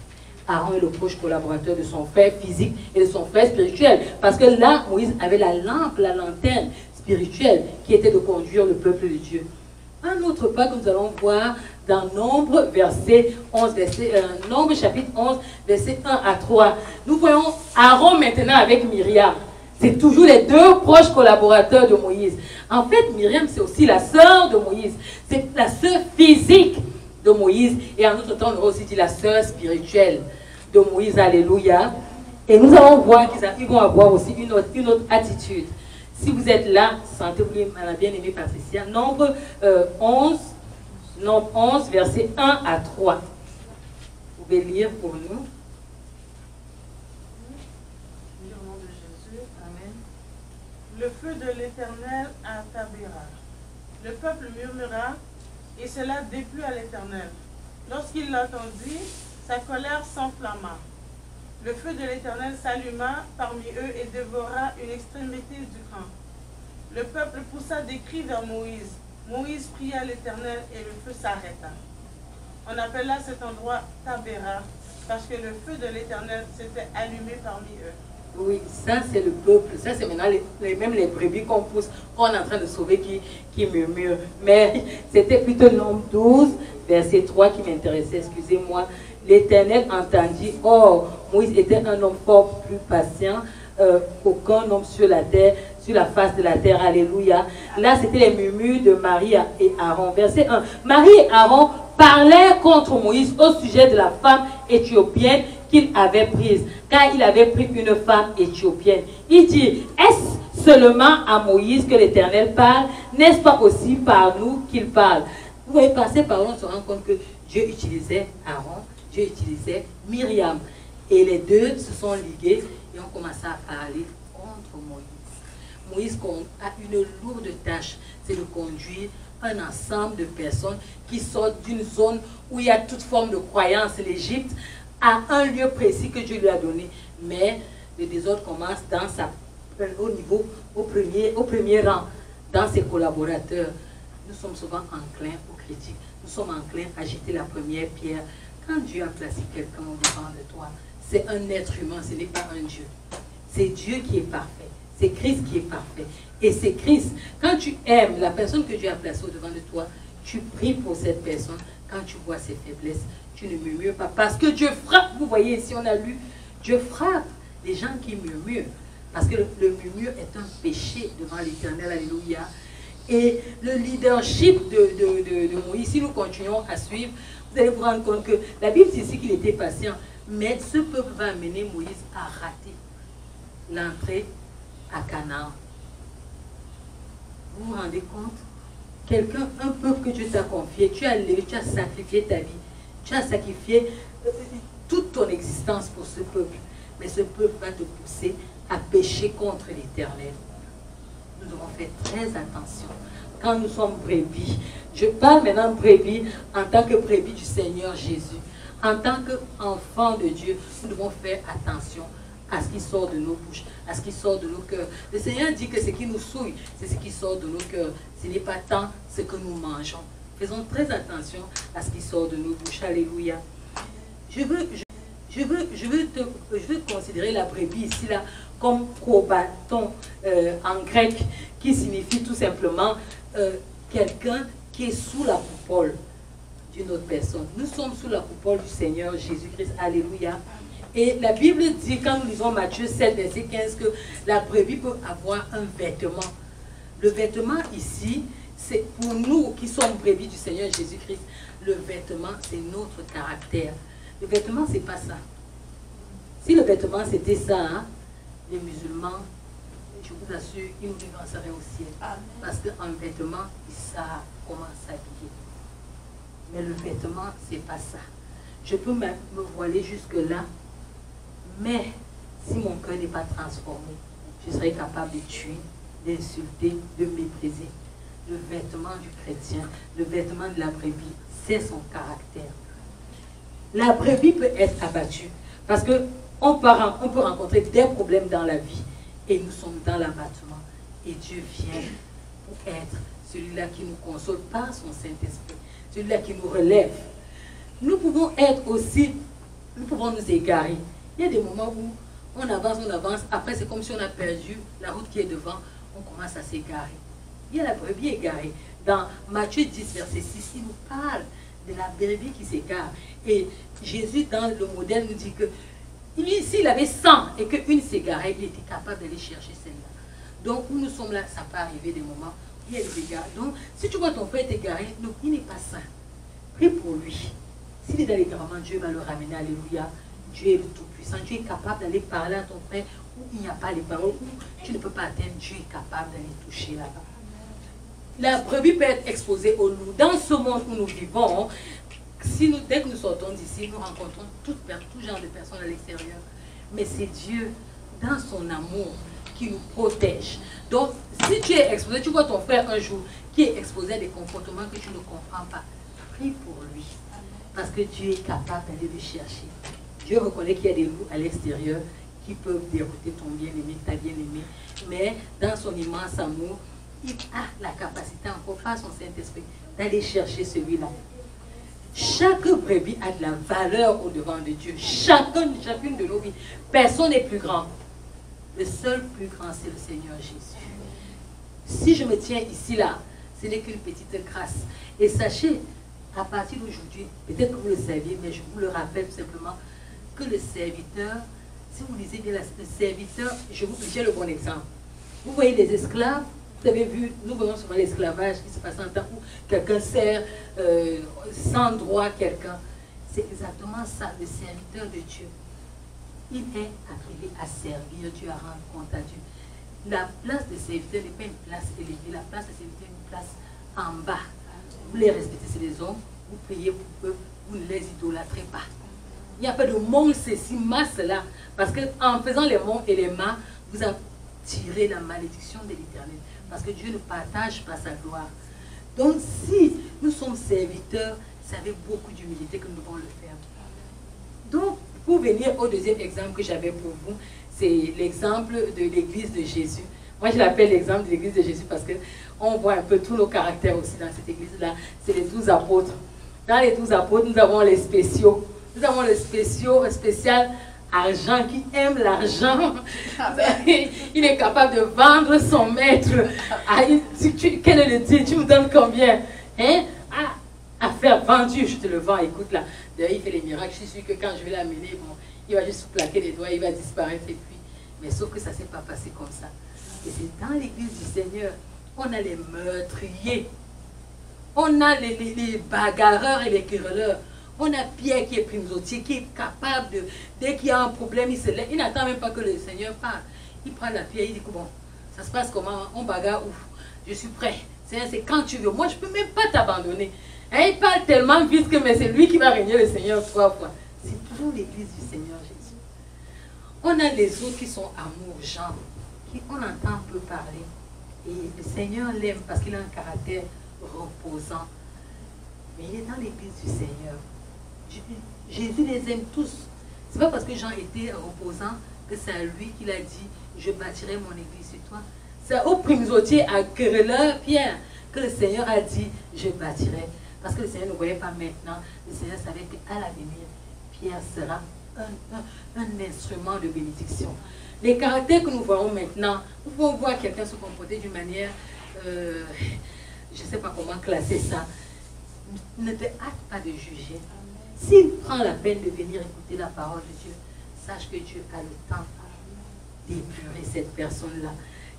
Aaron est le proche collaborateur de son frère physique et de son frère spirituel. Parce que là, Moïse avait la lampe, la lanterne spirituelle qui était de conduire le peuple de Dieu. Un autre pas que nous allons voir dans Nombre, Nombre chapitre 11, verset 1 à 3. Nous voyons Aaron maintenant avec Myriam. C'est toujours les deux proches collaborateurs de Moïse. En fait, Myriam, c'est aussi la sœur de Moïse. C'est la sœur physique de Moïse. Et en notre temps, on aurait aussi dit la sœur spirituelle de Moïse. Alléluia. Et nous allons voir qu'ils vont avoir aussi une autre attitude. Si vous êtes là, sentez-vous la bien-aimée Patricia. Nombre 11, versets 1 à 3. Vous pouvez lire pour nous. Le feu de l'Éternel à Tabéra. Le peuple murmura, et cela déplut à l'Éternel. Lorsqu'il l'entendit, sa colère s'enflamma. Le feu de l'Éternel s'alluma parmi eux et dévora une extrémité du camp. Le peuple poussa des cris vers Moïse. Moïse pria l'Éternel et le feu s'arrêta. On appela cet endroit Tabéra, parce que le feu de l'Éternel s'était allumé parmi eux. Oui, ça c'est le peuple, ça c'est maintenant même les brebis qu'on pousse, qu'on est en train de sauver qui murmurent. Mais c'était plutôt Nombre 12, verset 3 qui m'intéressait, excusez-moi. L'Éternel entendit, or Moïse était un homme fort plus patient qu'aucun homme sur la terre, sur la face de la terre. Alléluia. Là c'était les murmures de Marie et Aaron. Verset 1. Marie et Aaron parlaient contre Moïse au sujet de la femme éthiopienne qu'il avait prise, car il avait pris une femme éthiopienne. Il dit, est-ce seulement à Moïse que l'Éternel parle? N'est-ce pas aussi par nous qu'il parle? Vous voyez, par ces paroles, on se rend compte que Dieu utilisait Aaron, Dieu utilisait Myriam. Et les deux se sont ligués et ont commencé à parler contre Moïse. Moïse a une lourde tâche, c'est de conduire un ensemble de personnes qui sortent d'une zone où il y a toute forme de croyance, l'Égypte, à un lieu précis que Dieu lui a donné. Mais le désordre commence au premier rang, dans ses collaborateurs. Nous sommes souvent enclins aux critiques. Nous sommes enclins à jeter la première pierre. Quand Dieu a placé quelqu'un au-devant de toi, c'est un être humain, ce n'est pas un Dieu. C'est Dieu qui est parfait. C'est Christ qui est parfait. Et c'est Christ. Quand tu aimes la personne que Dieu a placée au-devant de toi, tu pries pour cette personne. Quand tu vois ses faiblesses, tu ne murmures pas. Parce que Dieu frappe. Vous voyez ici, on a lu, Dieu frappe les gens qui murmurent. Parce que le murmure est un péché devant l'Éternel. Alléluia. Et le leadership de Moïse, si nous continuons à suivre, vous allez vous rendre compte que la Bible dit ici qu'il était patient. Mais ce peuple va amener Moïse à rater l'entrée à Canaan. Vous vous rendez compte? quelqu'un, un peuple que Dieu t'a confié, tu as levé, tu as sacrifié ta vie, tu as sacrifié toute ton existence pour ce peuple. Mais ce peuple va te pousser à pécher contre l'Éternel. Nous devons faire très attention. Quand nous sommes brebis, je parle maintenant brebis en tant que brebis du Seigneur Jésus. En tant qu'enfant de Dieu, nous devons faire attention à ce qui sort de nos bouches, à ce qui sort de nos cœurs. Le Seigneur dit que ce qui nous souille, c'est ce qui sort de nos cœurs. Ce n'est pas tant ce que nous mangeons. Faisons très attention à ce qui sort de nos bouches. Alléluia. Je veux considérer la brebis ici là comme probaton en grec, qui signifie tout simplement quelqu'un qui est sous la coupole d'une autre personne. Nous sommes sous la coupole du Seigneur Jésus-Christ. Alléluia. Et la Bible dit, quand nous lisons Matthieu 7, verset 15, que la brebis peut avoir un vêtement. Le vêtement ici, c'est pour nous qui sommes brebis du Seigneur Jésus-Christ. Le vêtement, c'est notre caractère. Le vêtement, c'est pas ça. Si le vêtement, c'était ça, hein, les musulmans, je vous assure, ils nous avanceraient au ciel. Parce qu'en vêtement, ils savent comment s'habiller. Mais le vêtement, c'est pas ça. Je peux me voiler jusque-là, mais si mon cœur n'est pas transformé, je serai capable de tuer, d'insulter, de mépriser. Le vêtement du chrétien, le vêtement de la brebis, c'est son caractère. La brebis peut être abattue parce qu'on peut rencontrer des problèmes dans la vie et nous sommes dans l'abattement. Et Dieu vient pour être celui-là qui nous console par son Saint-Esprit, celui-là qui nous relève. Nous pouvons être aussi, nous pouvons nous égarer. Il y a des moments où on avance, après c'est comme si on a perdu la route qui est devant, on commence à s'égarer. Il y a la brebis égarée. Dans Matthieu 10, verset 6, il nous parle de la brebis qui s'égare. Et Jésus, dans le modèle, nous dit que s'il avait 100 et qu'une s'égarait, il était capable d'aller chercher celle-là. Donc, où nous sommes là, ça peut arriver des moments où il y a des égards. Donc, si tu vois ton frère égaré, donc il n'est pas saint. Prie pour lui. S'il est dans l'égarement, Dieu va le ramener. Alléluia. Dieu est le Tout-Puissant. Dieu est capable d'aller parler à ton frère où il n'y a pas les paroles, où tu ne peux pas atteindre. Dieu est capable d'aller toucher là-bas. La brebis peut être exposée au loup. Dans ce monde où nous vivons, dès que nous sortons d'ici, nous rencontrons tout genre de personnes à l'extérieur. Mais c'est Dieu, dans son amour, qui nous protège. Donc, si tu es exposé, tu vois ton frère un jour qui est exposé à des comportements que tu ne comprends pas, prie pour lui. Parce que Dieu est capable d'aller le chercher. Dieu reconnaît qu'il y a des loups à l'extérieur qui peuvent dérouter ton bien-aimé, ta bien-aimée. Mais dans son immense amour, il a la capacité, encore par son Saint-Esprit, d'aller chercher celui-là. Chaque brebis a de la valeur au devant de Dieu. Chacune de nos vies. Personne n'est plus grand. Le seul plus grand, c'est le Seigneur Jésus. Si je me tiens ici, là, ce n'est qu'une petite grâce. Et sachez, à partir d'aujourd'hui, peut-être que vous le saviez, mais je vous le rappelle tout simplement, que le serviteur, si vous lisez bien le serviteur, j'ai le bon exemple. Vous voyez les esclaves, vous avez vu, nous voyons souvent l'esclavage qui se passe en temps où quelqu'un sert sans droit quelqu'un. C'est exactement ça, le serviteur de Dieu. Il est appelé à servir Dieu, à rendre compte à Dieu. La place de serviteur n'est pas une place élevée, la place de serviteur est une place en bas. Vous les respectez, c'est les hommes, vous priez pour eux, vous ne les idolâtrez pas. Il n'y a pas de monde, ceci, ma, cela. Parce qu'en faisant les monts et les mâts, vous attirez la malédiction de l'Éternel. Parce que Dieu ne partage pas sa gloire. Donc si nous sommes serviteurs, c'est avec beaucoup d'humilité que nous devons le faire. Donc, pour venir au deuxième exemple que j'avais pour vous, c'est l'exemple de l'église de Jésus. Moi, je l'appelle l'exemple de l'église de Jésus parce qu'on voit un peu tous nos caractères aussi dans cette église-là. C'est les 12 apôtres. Dans les 12 apôtres, nous avons les spéciaux. Nous avons le spécial argent qui aime l'argent. Il est capable de vendre son maître. Quel est le Dieu? Tu me donnes combien? Hein? À faire vendu, je te le vends. Écoute là, d'ailleurs il fait les miracles. Je suis sûr que quand je vais l'amener, bon, il va juste plaquer les doigts, il va disparaître et puis. Mais sauf que ça ne s'est pas passé comme ça. Et c'est dans l'église du Seigneur, on a les meurtriers, on a les bagarreurs et les querelleurs. On a Pierre qui est primosautier, qui est capable de, dès qu'il y a un problème, il se lève. Il n'attend même pas que le Seigneur parle. Il prend la pierre, il dit que bon, ça se passe comment? On bagarre ou je suis prêt. Seigneur, c'est quand tu veux. Moi, je ne peux même pas t'abandonner. Hein, il parle tellement vite que c'est lui qui va régner le Seigneur 3 fois. C'est pour l'église du Seigneur Jésus. On a les autres qui sont amour, Jean, qui on entend peu parler. Et le Seigneur l'aime parce qu'il a un caractère reposant. Mais il est dans l'église du Seigneur. Jésus les aime tous. C'est pas parce que Jean était reposant que c'est à lui qu'il a dit « Je bâtirai mon église sur toi ». C'est au primisautier, à querelleur Pierre, que le Seigneur a dit « Je bâtirai ». Parce que le Seigneur ne voyait pas maintenant. Le Seigneur savait qu'à l'avenir, Pierre sera un instrument de bénédiction. Les caractères que nous voyons maintenant, nous pouvons voir quelqu'un se comporter d'une manière, je ne sais pas comment classer ça. Ne te hâte pas de juger. S'il prend la peine de venir écouter la parole de Dieu, sache que Dieu a le temps d'épurer cette personne-là.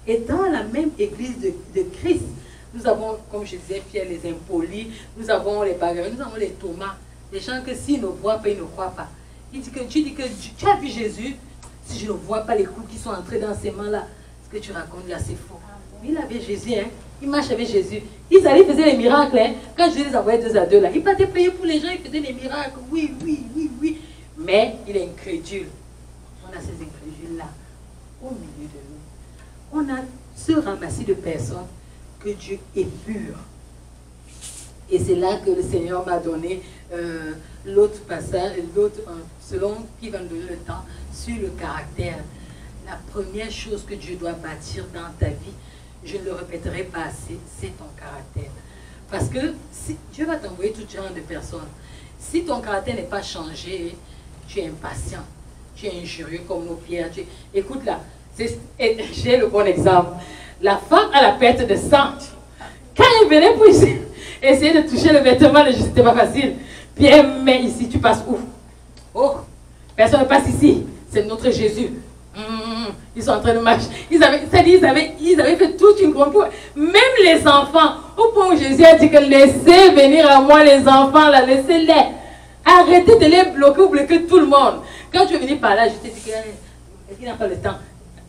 Et dans la même église de Christ, nous avons, comme je disais, Pierre, les impolis, nous avons les bagarres, nous avons les Thomas, les gens que s'ils ne voient pas, ils ne croient pas. Tu dis que tu as vu Jésus, si je ne vois pas les coups qui sont entrés dans ses mains-là, ce que tu racontes là, c'est faux. Mais il avait Jésus, hein? Il marche avec Jésus. Ils allaient faire des miracles. Hein? Quand Jésus les envoyait 2 à 2, là, il partait prier pour les gens, il faisait des miracles. Oui, oui, oui, oui. Mais il est incrédule. On a ces incrédules-là au milieu de nous. On a ce ramassis de personnes que Dieu épure. Et c'est là que le Seigneur m'a donné l'autre passage, selon qui va nous donner le temps, sur le caractère. La première chose que Dieu doit bâtir dans ta vie, je ne le répéterai pas assez, c'est ton caractère. Parce que si Dieu va t'envoyer tout genre de personnes. Si ton caractère n'est pas changé, tu es impatient, tu es injurieux comme nos pierres. Écoute là, j'ai le bon exemple. La femme à la perte de sang, quand elle venait pour essayer de toucher le vêtement de Jésus, c'était pas facile. Pierre met ici, tu passes où? Oh, personne ne passe ici, c'est notre Jésus. Ils sont en train de marcher. Ils avaient fait toute une grande cour. Même les enfants, au point où Jésus a dit que laissez venir à moi les enfants, là, laissez-les. Arrêtez de les bloquer ou bloquer tout le monde. Quand tu es venu par là, je t'ai dit qu'il n'a pas le temps.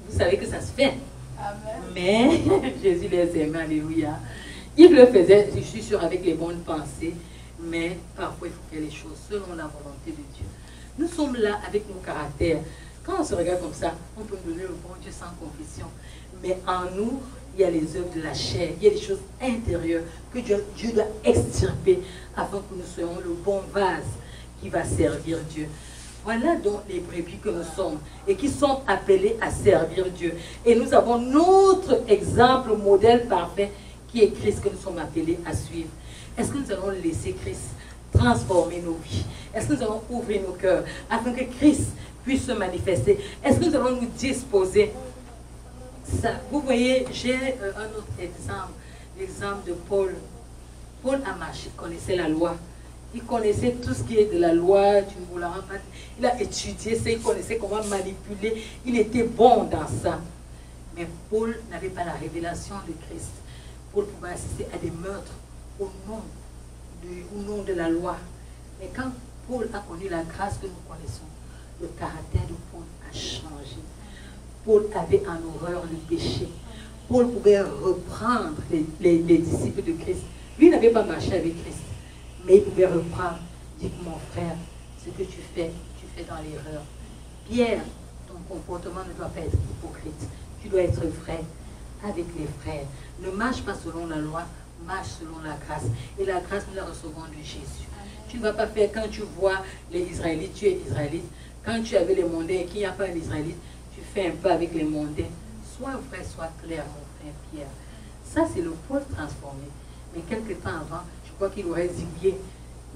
Vous savez que ça se fait. Amen. Mais Jésus les aimait, alléluia. Il le faisait, je suis sûre, avec les bonnes pensées. Mais parfois, il faut faire les choses selon la volonté de Dieu. Nous sommes là avec nos caractères. Quand on se regarde comme ça, on peut donner le bon Dieu sans confession. Mais en nous, il y a les œuvres de la chair, il y a des choses intérieures que Dieu doit extirper afin que nous soyons le bon vase qui va servir Dieu. Voilà donc les brebis que nous sommes et qui sont appelés à servir Dieu. Et nous avons notre exemple, modèle parfait, qui est Christ, que nous sommes appelés à suivre. Est-ce que nous allons laisser Christ transformer nos vies? Est-ce que nous allons ouvrir nos cœurs afin que Christ puisse se manifester? Est-ce que nous allons nous disposer? Ça, vous voyez, j'ai un autre exemple, l'exemple de Paul. Paul a marché, il connaissait la loi. Il connaissait tout ce qui est de la loi, tu ne voulais pas. Il a étudié ça, il connaissait comment manipuler. Il était bon dans ça. Mais Paul n'avait pas la révélation de Christ. Paul pouvait assister à des meurtres au nom de la loi. Mais quand Paul a connu la grâce que nous connaissons, le caractère de Paul a changé. Paul avait en horreur le péché. Paul pouvait reprendre les disciples de Christ. Lui n'avait pas marché avec Christ. Mais il pouvait reprendre. Dit mon frère, ce que tu fais dans l'erreur. Pierre, ton comportement ne doit pas être hypocrite. Tu dois être vrai avec les frères. Ne marche pas selon la loi, marche selon la grâce. Et la grâce, nous la recevons de Jésus. Tu ne vas pas faire quand tu vois les Israélites, tu es Israélite. Quand tu avais les mondains et qu'il n'y a pas un Israélite, tu fais un peu avec les mondains. Sois vrai, sois clair, mon frère Pierre. Ça, c'est le Paul transformé. Mais quelque temps avant, je crois qu'il aurait zigouillé.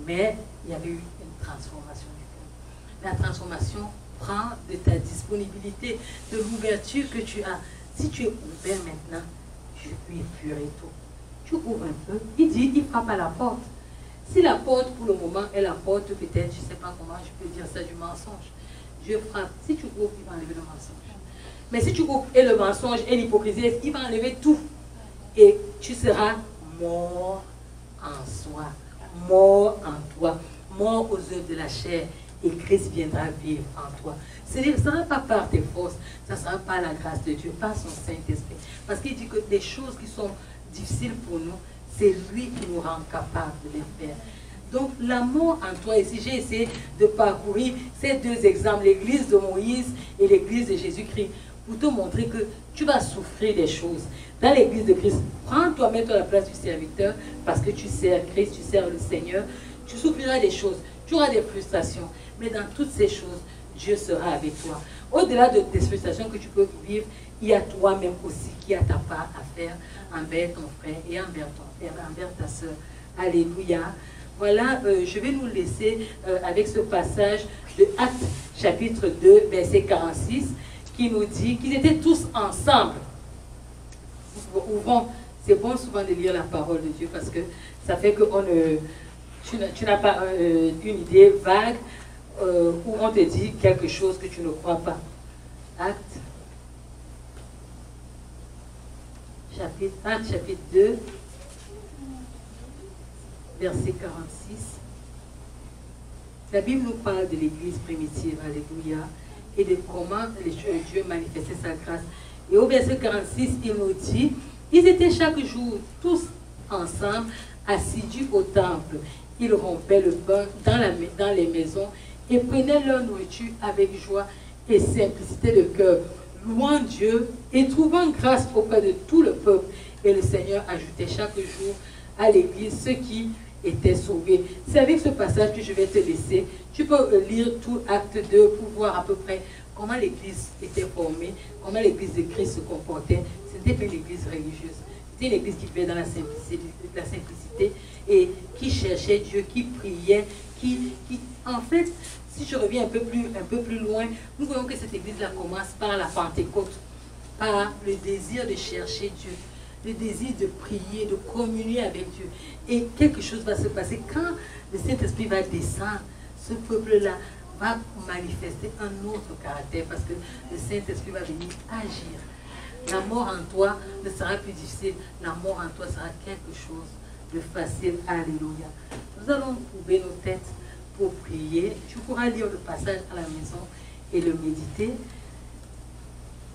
Mais il y avait eu une transformation du cœur. La transformation prend de ta disponibilité, de l'ouverture que tu as. Si tu es ouvert maintenant, je peux épurer tout. Tu ouvres un peu. Il dit, il frappe à la porte. Si la porte, pour le moment, est la porte, peut-être, je ne sais pas comment je peux dire ça, du mensonge. Je frappe. Si tu ouvres, il va enlever le mensonge. Mais si tu ouvres et le mensonge et l'hypocrisie, il va enlever tout. Et tu seras mort en soi, mort en toi, mort aux œuvres de la chair. Et Christ viendra vivre en toi. Ça ne sera pas par tes forces, ça ne sera pas la grâce de Dieu, par son Saint-Esprit. Parce qu'il dit que des choses qui sont difficiles pour nous, c'est lui qui nous rend capables de les faire. Donc l'amour en toi, ici j'ai essayé de parcourir ces deux exemples, l'église de Moïse et l'église de Jésus-Christ, pour te montrer que tu vas souffrir des choses. Dans l'église de Christ, prends-toi, mets-toi à la place du serviteur, parce que tu sers Christ, tu sers le Seigneur, tu souffriras des choses, tu auras des frustrations, mais dans toutes ces choses, Dieu sera avec toi. Au-delà de tes frustrations que tu peux vivre, il y a toi-même aussi qui a ta part à faire envers ton frère et envers ta soeur. Alléluia. Voilà, je vais nous laisser avec ce passage de Actes chapitre 2, verset 46, qui nous dit qu'ils étaient tous ensemble. C'est bon souvent de lire la parole de Dieu parce que ça fait que tu n'as pas une idée vague où on te dit quelque chose que tu ne crois pas. Actes chapitre 2, verset 46. La Bible nous parle de l'église primitive, alléluia, et de comment Dieu manifestait sa grâce. Et au verset 46, il nous dit, ils étaient chaque jour tous ensemble, assidus au temple. Ils rompaient le pain dans les maisons et prenaient leur nourriture avec joie et simplicité de cœur, louant Dieu et trouvant grâce auprès de tout le peuple. Et le Seigneur ajoutait chaque jour à l'église ceux qui étaient sauvés. C'est avec ce passage que je vais te laisser. Tu peux lire tout Acte 2 pour voir à peu près comment l'église était formée, comment l'église de Christ se comportait. Ce n'était pas une église religieuse. C'était une église qui vivait dans la simplicité et qui cherchait Dieu, qui priait, en fait, si je reviens un peu plus loin, nous voyons que cette église-là commence par la Pentecôte, par le désir de chercher Dieu, le désir de prier, de communier avec Dieu. Et quelque chose va se passer quand le Saint-Esprit va descendre, ce peuple-là va manifester un autre caractère parce que le Saint-Esprit va venir agir. La mort en toi ne sera plus difficile, la mort en toi sera quelque chose de facile. Alléluia. Nous allons courber nos têtes pour prier. Tu pourras lire le passage à la maison et le méditer.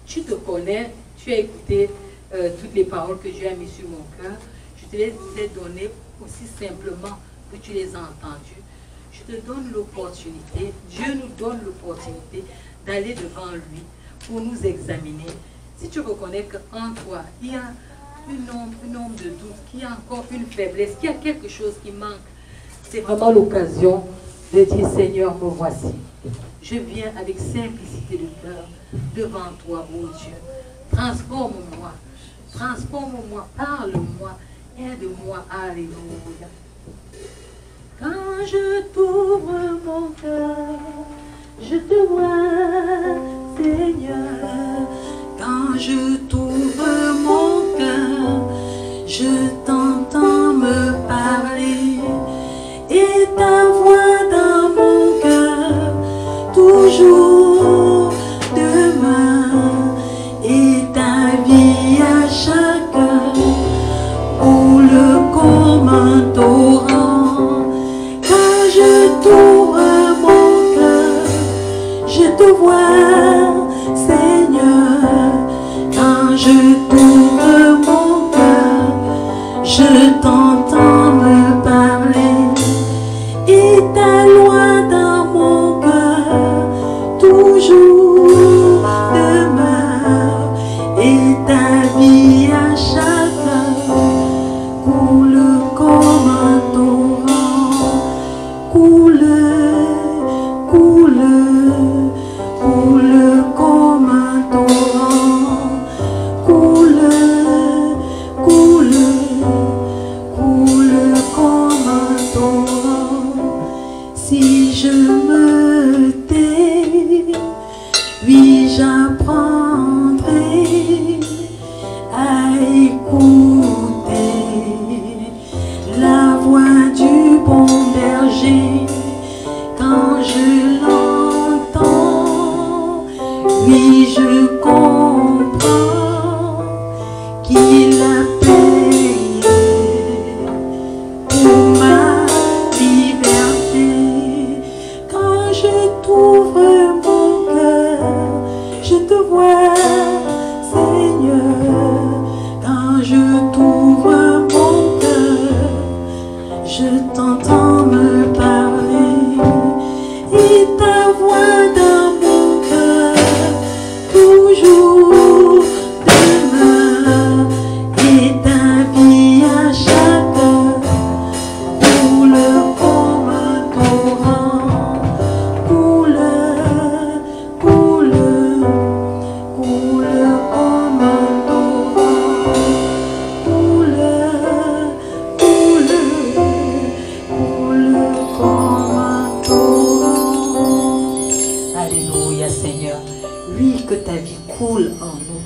Tu te connais, tu as écouté toutes les paroles que Dieu a mises sur mon cœur. Je te les ai données aussi simplement que tu les as entendues. Je te donne l'opportunité, Dieu nous donne l'opportunité d'aller devant lui pour nous examiner. Si tu reconnais qu'en toi, il y a une ombre de doute, qu'il y a encore une faiblesse, qu'il y a quelque chose qui manque, c'est vraiment l'occasion de dire, Seigneur, me voici. Je viens avec simplicité de cœur devant toi, mon Dieu. Transforme-moi, parle-moi, aide-moi, alléluia. Quand je t'ouvre mon cœur, je te vois, Seigneur. Quand je t'ouvre mon cœur, je t'entends me parler. Et ta voix dans mon cœur, toujours demeure. Et ta vie à chacun coule comme un torrent. Quand je t'ouvre mon cœur, je te vois, Seigneur. Quand je t'ouvre mon cœur, je t'entends me parler. Et ta loi dans mon cœur, toujours demeure. Et ta vie à chacun coule comme un torrent. Coule comme un torrent. Coule comme un torrent. Si je me tais, oui, j'apprendrai à écouter la voix du bon berger. Quand je l'entends, oui, je comprends qu'il a payé pour ma liberté. Quand je t'ouvre mon cœur, je te vois, Seigneur. Quand je t'ouvre vie coule en nous.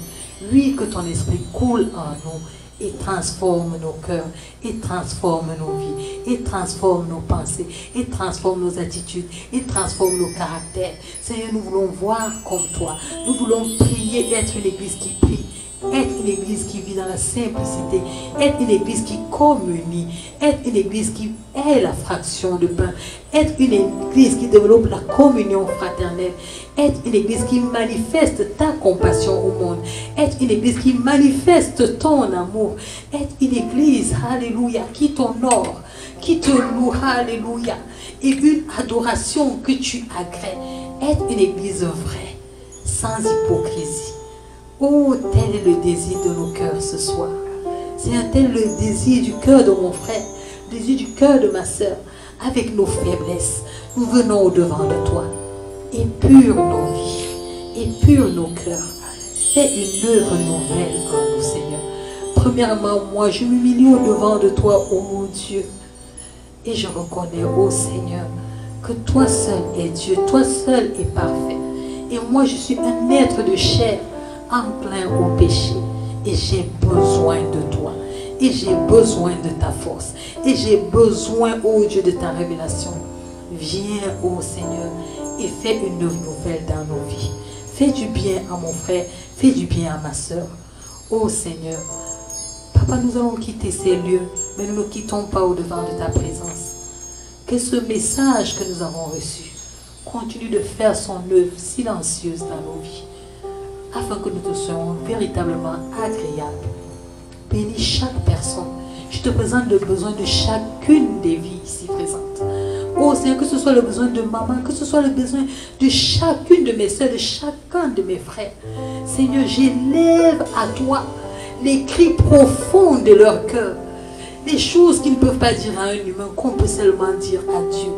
Oui, que ton esprit coule en nous et transforme nos cœurs, et transforme nos vies, et transforme nos pensées, et transforme nos attitudes, et transforme nos caractères. Seigneur, nous voulons voir comme toi. Nous voulons prier, être une église qui prie, être une église qui vit dans la simplicité, être une église qui communie, être une église qui est la fraction de pain, être une église qui développe la communion fraternelle, être une église qui manifeste ta compassion au monde, être une église qui manifeste ton amour, être une église, alléluia, qui t'honore, qui te loue, alléluia, et une adoration que tu agrées, être une église vraie, sans hypocrisie. Oh, tel est le désir de nos cœurs ce soir. C'est un tel le désir du cœur de mon frère, le désir du cœur de ma soeur. Avec nos faiblesses, nous venons au-devant de toi. Épure nos vies, épure nos cœurs. Fais une œuvre nouvelle en nous, Seigneur. Premièrement, moi, je m'humilie au-devant de toi, oh Dieu. Et je reconnais, oh Seigneur, que toi seul es Dieu, toi seul es parfait. Et moi, je suis un être de chair, enclin au péché, et j'ai besoin de toi, et j'ai besoin de ta force, et j'ai besoin, ô Dieu, de ta révélation. Viens, ô Seigneur, et fais une œuvre nouvelle dans nos vies. Fais du bien à mon frère, fais du bien à ma soeur. Ô Seigneur, Papa, nous allons quitter ces lieux, mais nous ne quittons pas au-devant de ta présence. Que ce message que nous avons reçu continue de faire son œuvre silencieuse dans nos vies, afin que nous te soyons véritablement agréables. Bénis chaque personne. Je te présente le besoin de chacune des vies ici présentes. Oh Seigneur, que ce soit le besoin de maman, que ce soit le besoin de chacune de mes soeurs, de chacun de mes frères. Seigneur, j'élève à toi les cris profonds de leur cœur. Les choses qu'ils ne peuvent pas dire à un humain, qu'on peut seulement dire à Dieu.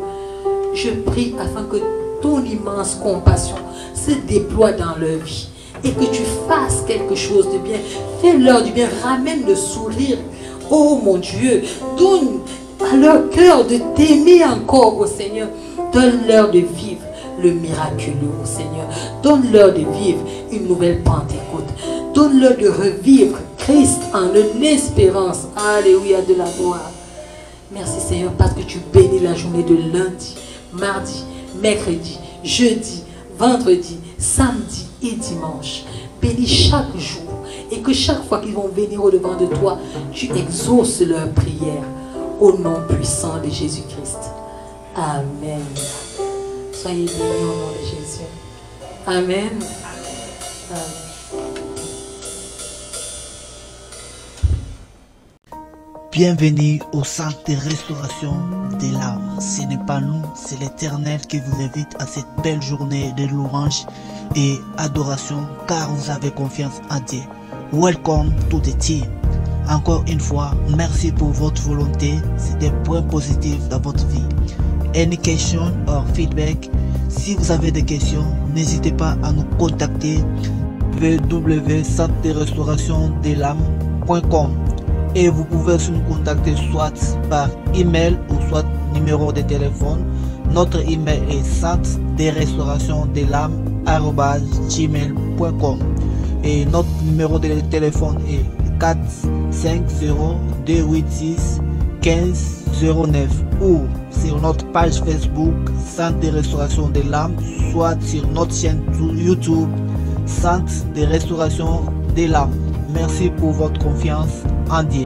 Je prie afin que ton immense compassion se déploie dans leur vie. Et que tu fasses quelque chose de bien. Fais-leur du bien. Ramène le sourire. Oh mon Dieu. Donne à leur cœur de t'aimer encore, oh Seigneur. Donne-leur de vivre le miraculeux, oh Seigneur. Donne-leur de vivre une nouvelle Pentecôte. Donne-leur de revivre Christ en une espérance. Alléluia, de la gloire. Merci Seigneur parce que tu bénis la journée de lundi, mardi, mercredi, jeudi, vendredi, samedi et dimanche. Bénis chaque jour et que chaque fois qu'ils vont venir au-devant de toi, tu exauces leurs prières au nom puissant de Jésus-Christ. Amen. Soyez bénis au nom de Jésus. Amen. Amen. Bienvenue au centre de restauration de l'âme. Ce n'est pas nous, c'est l'Éternel qui vous invite à cette belle journée de louange et adoration car vous avez confiance en Dieu. Welcome to the team. Encore une fois, merci pour votre volonté. C'est des points positifs dans votre vie. Any question or feedback? Si vous avez des questions, n'hésitez pas à nous contacter www.centre-de-restauration-de-l'âme.com. Et vous pouvez aussi nous contacter soit par email ou soit numéro de téléphone. Notre email est centre-de-restauration-de-l'âme@gmail.com et notre numéro de téléphone est 450-286-1509 ou sur notre page Facebook Centre de Restauration de l'âme, soit sur notre chaîne YouTube Centre de Restauration de l'âme. Merci pour votre confiance en Dieu.